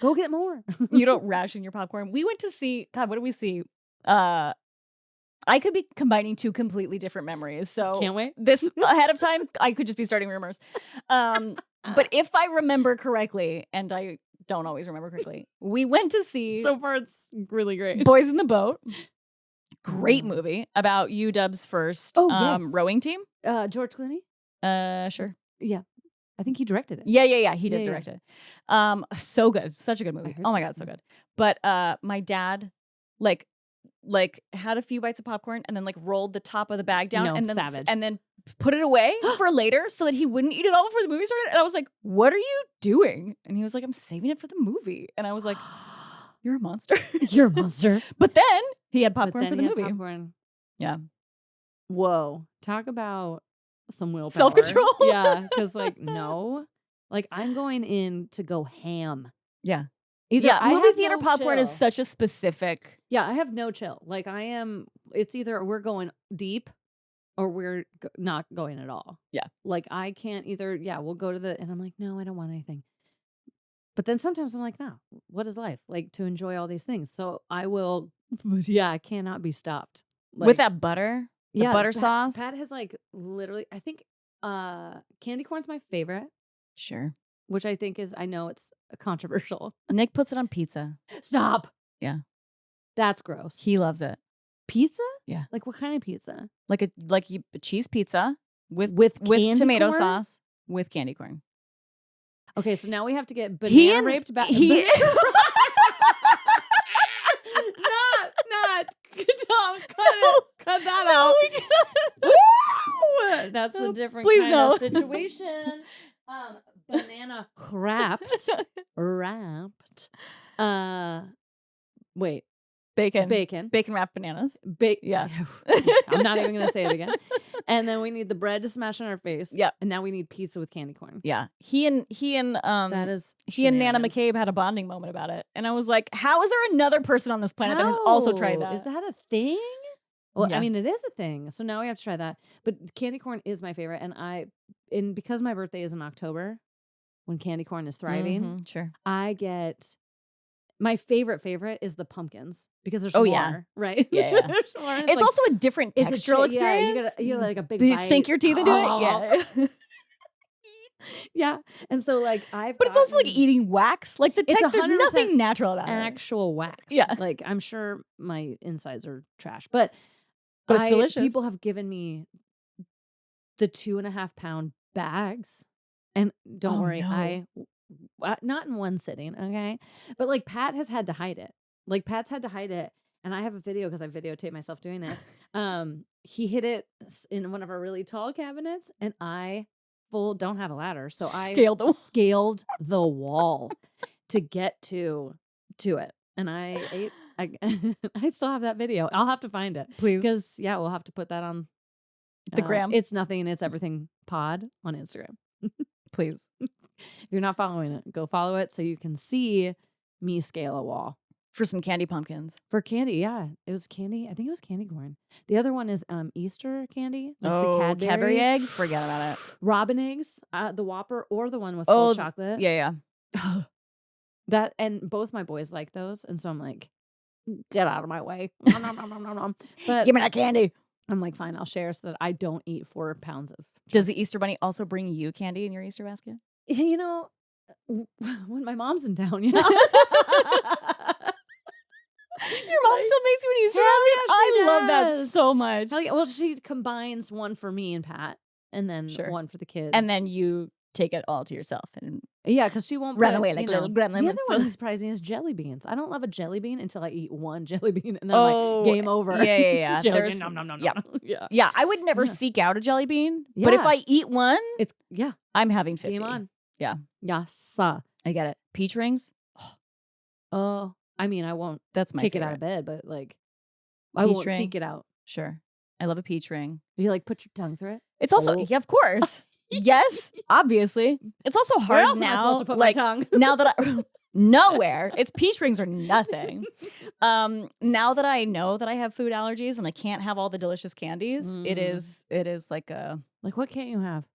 go get more. You don't ration your popcorn. We went to see, God, what did we see? I could be combining two completely different memories. So can't wait. This ahead of time, I could just be starting rumors. But if I remember correctly, and I don't always remember correctly, we went to see. So far, it's really great. Boys in the Boat. Great movie about UW's first rowing team. George Clooney? Sure. Yeah. I think he directed it. Yeah. He did direct it. So good. Such a good movie. Oh my God, so good. But my dad like had a few bites of popcorn and then like rolled the top of the bag down and then put it away for later so that he wouldn't eat it all before the movie started. And I was like, what are you doing? And he was like, I'm saving it for the movie. And I was like, you're a monster. You're a monster. But then he had popcorn for the movie. Popcorn. Yeah. Whoa. Talk about some willpower. Self-control. Yeah. Because like, no. Like I'm going in to go ham. Yeah. Movie theater popcorn is such a specific. Yeah, I have no chill. Like it's either we're going deep or we're not going at all. Yeah. Like I can't either. Yeah, we'll go to and I'm like, no, I don't want anything. But then sometimes I'm like, no, what is life? Like to enjoy all these things. So I will, but yeah, I cannot be stopped. Like, with that butter? The butter sauce? Pat has like literally, I think candy corn's my favorite. Sure. Which I think I know it's controversial. Nick puts it on pizza. Stop. Yeah. That's gross. He loves it. Pizza? Yeah. Like what kind of pizza? Like a cheese pizza with tomato sauce with candy corn. Okay, so now we have to get banana raped back. Not. Tom, cut that out. Woo! That's a different kind of situation. Banana wrapped. Wait. Bacon wrapped bananas. Yeah. I'm not even going to say it again. And then we need the bread to smash on our face. Yeah. And now we need pizza with candy corn. Yeah. He and Nana McCabe had a bonding moment about it. And I was like, how is there another person on this planet that has also tried that? Is that a thing? Well, yeah. I mean, it is a thing. So now we have to try that. But candy corn is my favorite. And because my birthday is in October, when candy corn is thriving, sure. I get my favorite is the pumpkins because there's more, right? Yeah. There's more. It's like, also a different textural experience. Yeah, you get like a big bite. You bite. sink your teeth into it. Yeah. Yeah. And so like But it's also like eating wax. Like the text, there's nothing natural about it. Actual wax. Yeah. Like I'm sure my insides are trash, but it's delicious. People have given me the 2.5 pound bags. And don't worry, no. I not in one sitting, okay? But, like, Pat has had to hide it. Like, Pat's had to hide it, and I have a video because I videotaped myself doing it. He hid it in one of our really tall cabinets, and I don't have a ladder, so I Scale them. scaled the wall to get to it, and I ate I I still have that video. I'll have to find it Please. because yeah, we'll have to put that on, The gram. It's Nothing, It's Everything pod on Instagram. Please. If you're not following it, go follow it so you can see me scale a wall. For some candy pumpkins. For candy, yeah. It was candy. I think it was candy corn. The other one is Easter candy, like the Cadbury egg? Cadbury's. Forget about it. Robin eggs, the Whopper or the one with full chocolate. Yeah. That, and both my boys like those, and so I'm like, get out of my way. Nom, nom, nom, nom, nom, nom. But Give me that candy. I'm like, fine, I'll share so that I don't eat 4 pounds of chocolate. Does the Easter Bunny also bring you candy in your Easter basket? You know, when my mom's in town, you know. Your mom still makes you an Easter Hell basket? yeah, I she love that does. so much. Hell yeah. Well, she combines one for me and Pat, and then Sure. one for the kids. And then you take it all to yourself and yeah, because she won't run put, away like little gremlin. The other one that's surprising is jelly beans. I don't love a jelly bean until I eat one jelly bean, and then I'm like, game over. Yeah. Jelly, nom, nom, nom, yeah. nom. Yeah. Yeah, I would never Yeah. seek out a jelly bean, but if Yeah. I eat one, It's I'm having 50. game on. Yeah. Yes. I get it. Peach rings? Oh, I mean, I won't That's my kick favorite. it out of bed, but like, I Peach won't ring? seek it out. Sure. I love a peach ring. You like put your tongue through it? It's also, Oh. yeah, of course. Yes, obviously. It's also hard Where else now. am I supposed to put like, my tongue? now that I nowhere. It's peach rings or nothing. Now that I know that I have food allergies and I can't have all the delicious candies, it is like a Like, what can't you have?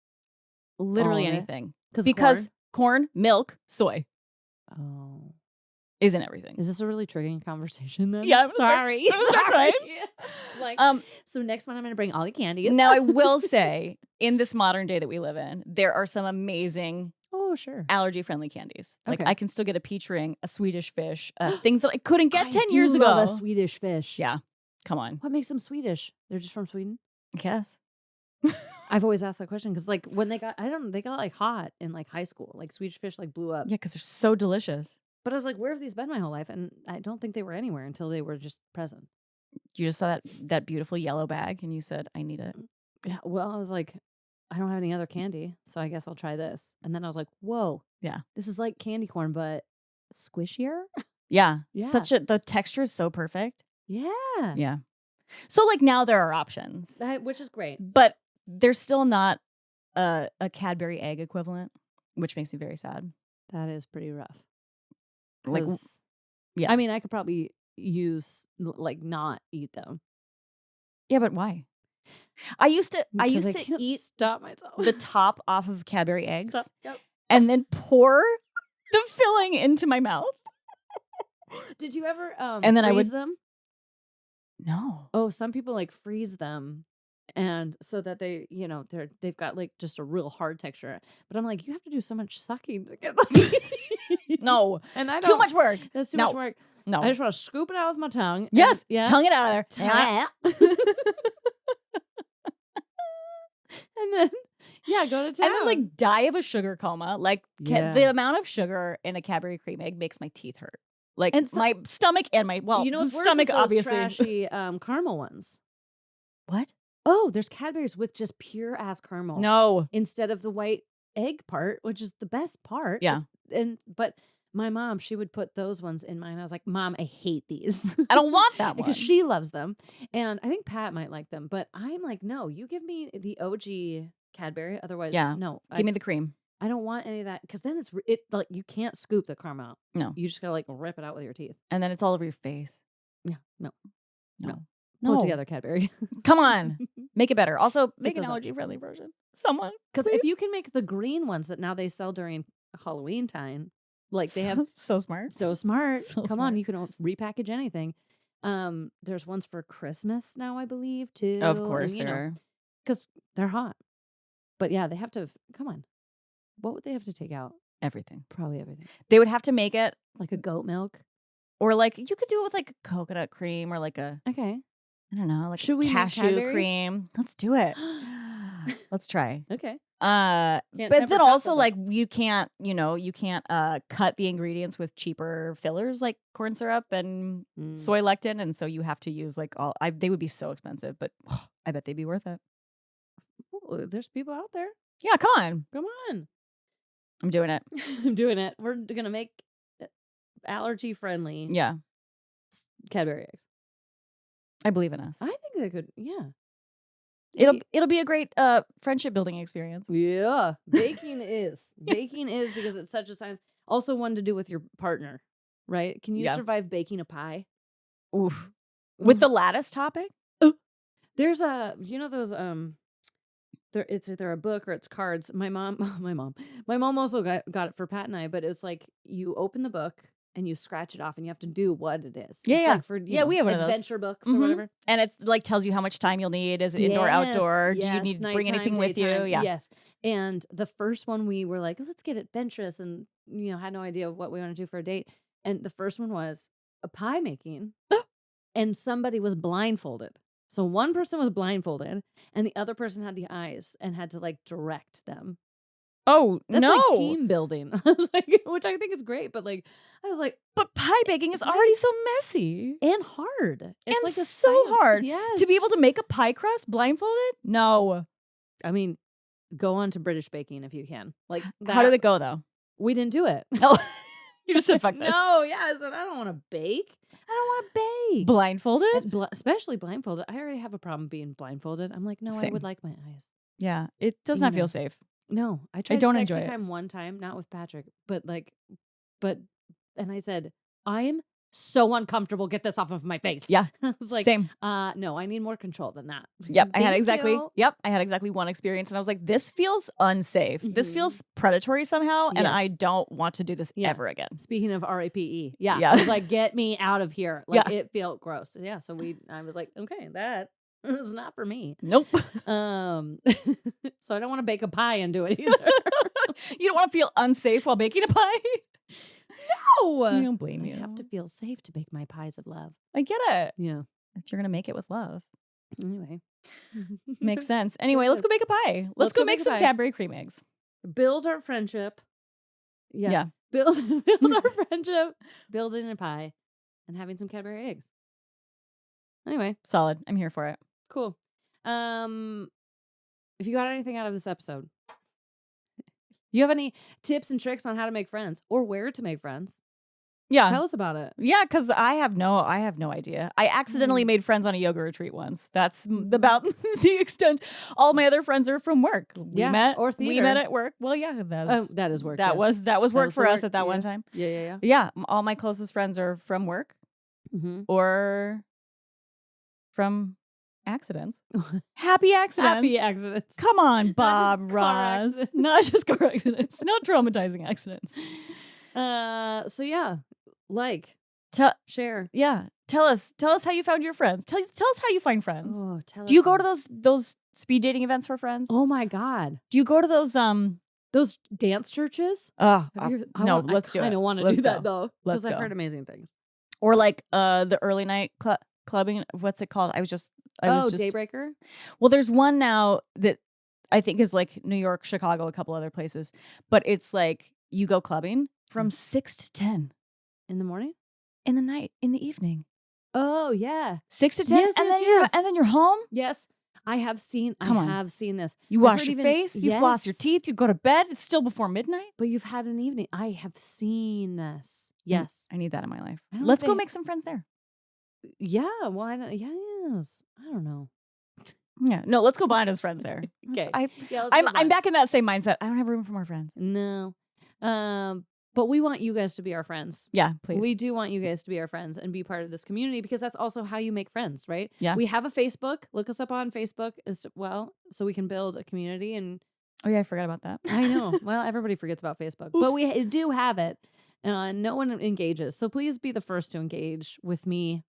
literally All of it? anything. 'Cause Because corn, milk, soy Oh. is in everything. Is this a really triggering conversation then? Yeah, I'm gonna sorry. I'm gonna start Sorry. crying. Like, so next one I'm going to bring all the candies. Now I will say, in this modern day that we live in, there are some amazing Oh, sure. allergy-friendly candies. Like Okay. I can still get a peach ring, a Swedish fish, things that I couldn't get I 10 do years ago. love a Swedish fish. Yeah, come on. What makes them Swedish? They're just from Sweden? I guess. I've always asked that question because, like, when they got, they got like hot in like high school. Like Swedish fish like blew up. Yeah, because they're so delicious. But I was like, where have these been my whole life? And I don't think they were anywhere until they were just present. You just saw that beautiful yellow bag and you said, I need it. Yeah. Well, I was like, I don't have any other candy, so I guess I'll try this. And then I was like, whoa. Yeah. This is like candy corn, but squishier. Yeah. Yeah. The texture is so perfect. Yeah. Yeah. So like now there are options, Which is great. but there's still not a Cadbury egg equivalent, which makes me very sad. That is pretty rough. Like, 'Cause, yeah. I mean, I could probably like not eat them. Yeah, but why? I used to can't eat stop myself. the top off of Cadbury eggs Yep. and then pour the filling into my mouth. Did you ever And then I freeze would- them? No. Oh, some people like freeze them, and so that they, they've got like just a real hard texture. But I'm like, you have to do so much sucking to get No. and I don't. Too much work. That's too No. much work. No. I just want to scoop it out with my tongue. Yes. Yeah. Tongue it out of there. And then go to town. And then like die of a sugar coma. Like Yeah. the amount of sugar in a Cadbury cream egg makes my teeth hurt. Like And so- my stomach and my you know what's worse stomach is those obviously. trashy caramel ones. What? Oh, there's Cadbury's with just pure ass caramel. No. Instead of the white egg part, which is the best part. Yeah. But my mom, she would put those ones in mine. I was like, Mom, I hate these. I don't want that one. Because she loves them. And I think Pat might like them. But I'm like, no, you give me the OG Cadbury. Otherwise, Yeah. no. Give me the cream. I don't want any of that. Because then it's like you can't scoop the caramel out. No. You just gotta like rip it out with your teeth. And then it's all over your face. Yeah. No. No. Pull it together, Cadbury. Come on. Make it better. Also, make an goes up. allergy-friendly version. Someone. Because please. if you can make the green ones that now they sell during Halloween time, like they have so smart. so smart. So Come smart. on, you can repackage anything. There's ones for Christmas now, I believe, too. Of course and, there are. because they're hot. But yeah, they have to. Come on, what would they have to take out? Everything. Probably everything. They would have to make it, Like a goat milk. or like you could do it with like coconut cream or like a, Okay. I don't know, like Should we make cashew Cadbury's? cream. Let's do it. Let's try. Okay. But then also like you can't cut the ingredients with cheaper fillers like corn syrup and soy lectin, and so you have to use like they would be so expensive, but I bet they'd be worth it. Ooh, there's people out there. Yeah, come on. I'm doing it. I'm doing it. We're gonna make allergy friendly. Yeah, Cadbury eggs. I believe in us. I think they could. Yeah. It'll be a great friendship building experience. Yeah, baking is because it's such a science. Also, one to do with your partner, right? Can you survive baking a pie? Oof. With the lattice topping? There's those it's either a book or it's cards. My mom also got it for Pat and I, but it was like you open the book and you scratch it off and you have to do what it is. Yeah, it's yeah. Like for, we have one of those adventure books or whatever. And it's like tells you how much time you'll need. Is it indoor, outdoor? Do you need to bring anything with you? Yeah. Yes. And the first one we were like, let's get adventurous and had no idea what we want to do for a date. And the first one was a pie making and somebody was blindfolded. So one person was blindfolded and the other person had the eyes and had to like direct them. Oh, that's no. like team building. I was like, which I think is great, but like I was like, but pie baking is already so messy and hard. It's like so hard. Yes. To be able to make a pie crust blindfolded? No. I mean, go on to British baking if you can. Like how did it go though? We didn't do it. Oh. You just said fuck this. No, yeah. I said I don't want to bake. I don't want to bake. Blindfolded? Especially blindfolded. I already have a problem being blindfolded. I'm like, no, Same. I would like my eyes. Yeah. It does not feel safe. No. I tried don't sexy enjoy time one time, not with Patrick, and I said, I'm so uncomfortable. Get this off of my face. Yeah. I was like, same. No, I need more control than that. Yep. I had exactly one experience and I was like, this feels unsafe. This feels predatory somehow. And I don't want to do this ever again. Speaking of RAPE. Yeah. I was like, get me out of here. Like it felt gross. Yeah. So I was like, okay, that is not for me. Nope. So I don't want to bake a pie and do it either. You don't want to feel unsafe while baking a pie? No. I don't blame you. I have to feel safe to bake my pies of love. I get it. Yeah. If you're going to make it with love. Anyway. Makes sense. Anyway, let's go make a pie. Let's go make some Cadbury cream eggs. Build our friendship. Yeah. Build our friendship. Building a pie. And having some Cadbury eggs. Anyway. Solid. I'm here for it. Cool. If you got anything out of this episode, you have any tips and tricks on how to make friends or where to make friends? Yeah. Tell us about it. Yeah, because I have no idea. I accidentally made friends on a yoga retreat once. That's about the extent. All my other friends are from work. We met at work. Well, yeah, that is work. That was work for us at that one time. Yeah. Yeah, all my closest friends are from work or from accidents. Happy accidents. Happy accidents. Come on, Bob Ross. Not just car accidents. Not traumatizing accidents. So yeah. Share. Yeah. Tell us how you found your friends. Tell us how you find friends. Oh, do you go to those speed dating events for friends? Oh my God. Do you go to those dance churches? No, let's do it. I don't want to do that though. Because I've heard amazing things. Or like the early night clubbing. What's it called? I was just Daybreaker? Well, there's one now that I think is like New York, Chicago, a couple other places. But it's like you go clubbing from 6 to 10. In the morning? In the night, in the evening. Oh yeah, 6 to 10, and then you're home. Yes, I have seen. I have seen this. You wash your face, you floss your teeth, you go to bed. It's still before midnight, but you've had an evening. I have seen this. Yes, I need that in my life. Let's go make some friends there. Yeah, why not? Yes, I don't know. Yeah, no, let's go blind as friends there. Okay, I'm back in that same mindset. I don't have room for more friends. No, but we want you guys to be our friends. Yeah, please. We do want you guys to be our friends and be part of this community because that's also how you make friends, right? Yeah. We have a Facebook. Look us up on Facebook as well so we can build a community. And oh yeah, I forgot about that. I know. Well, everybody forgets about Facebook. But we do have it. No one engages. So please be the first to engage with me.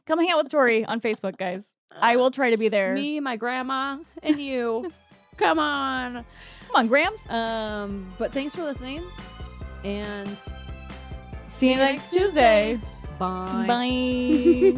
Come hang out with Tori on Facebook, guys. I will try to be there. Me, my grandma, and you. Come on. Come on, Grams. But thanks for listening. And see you next Tuesday. Bye. Bye.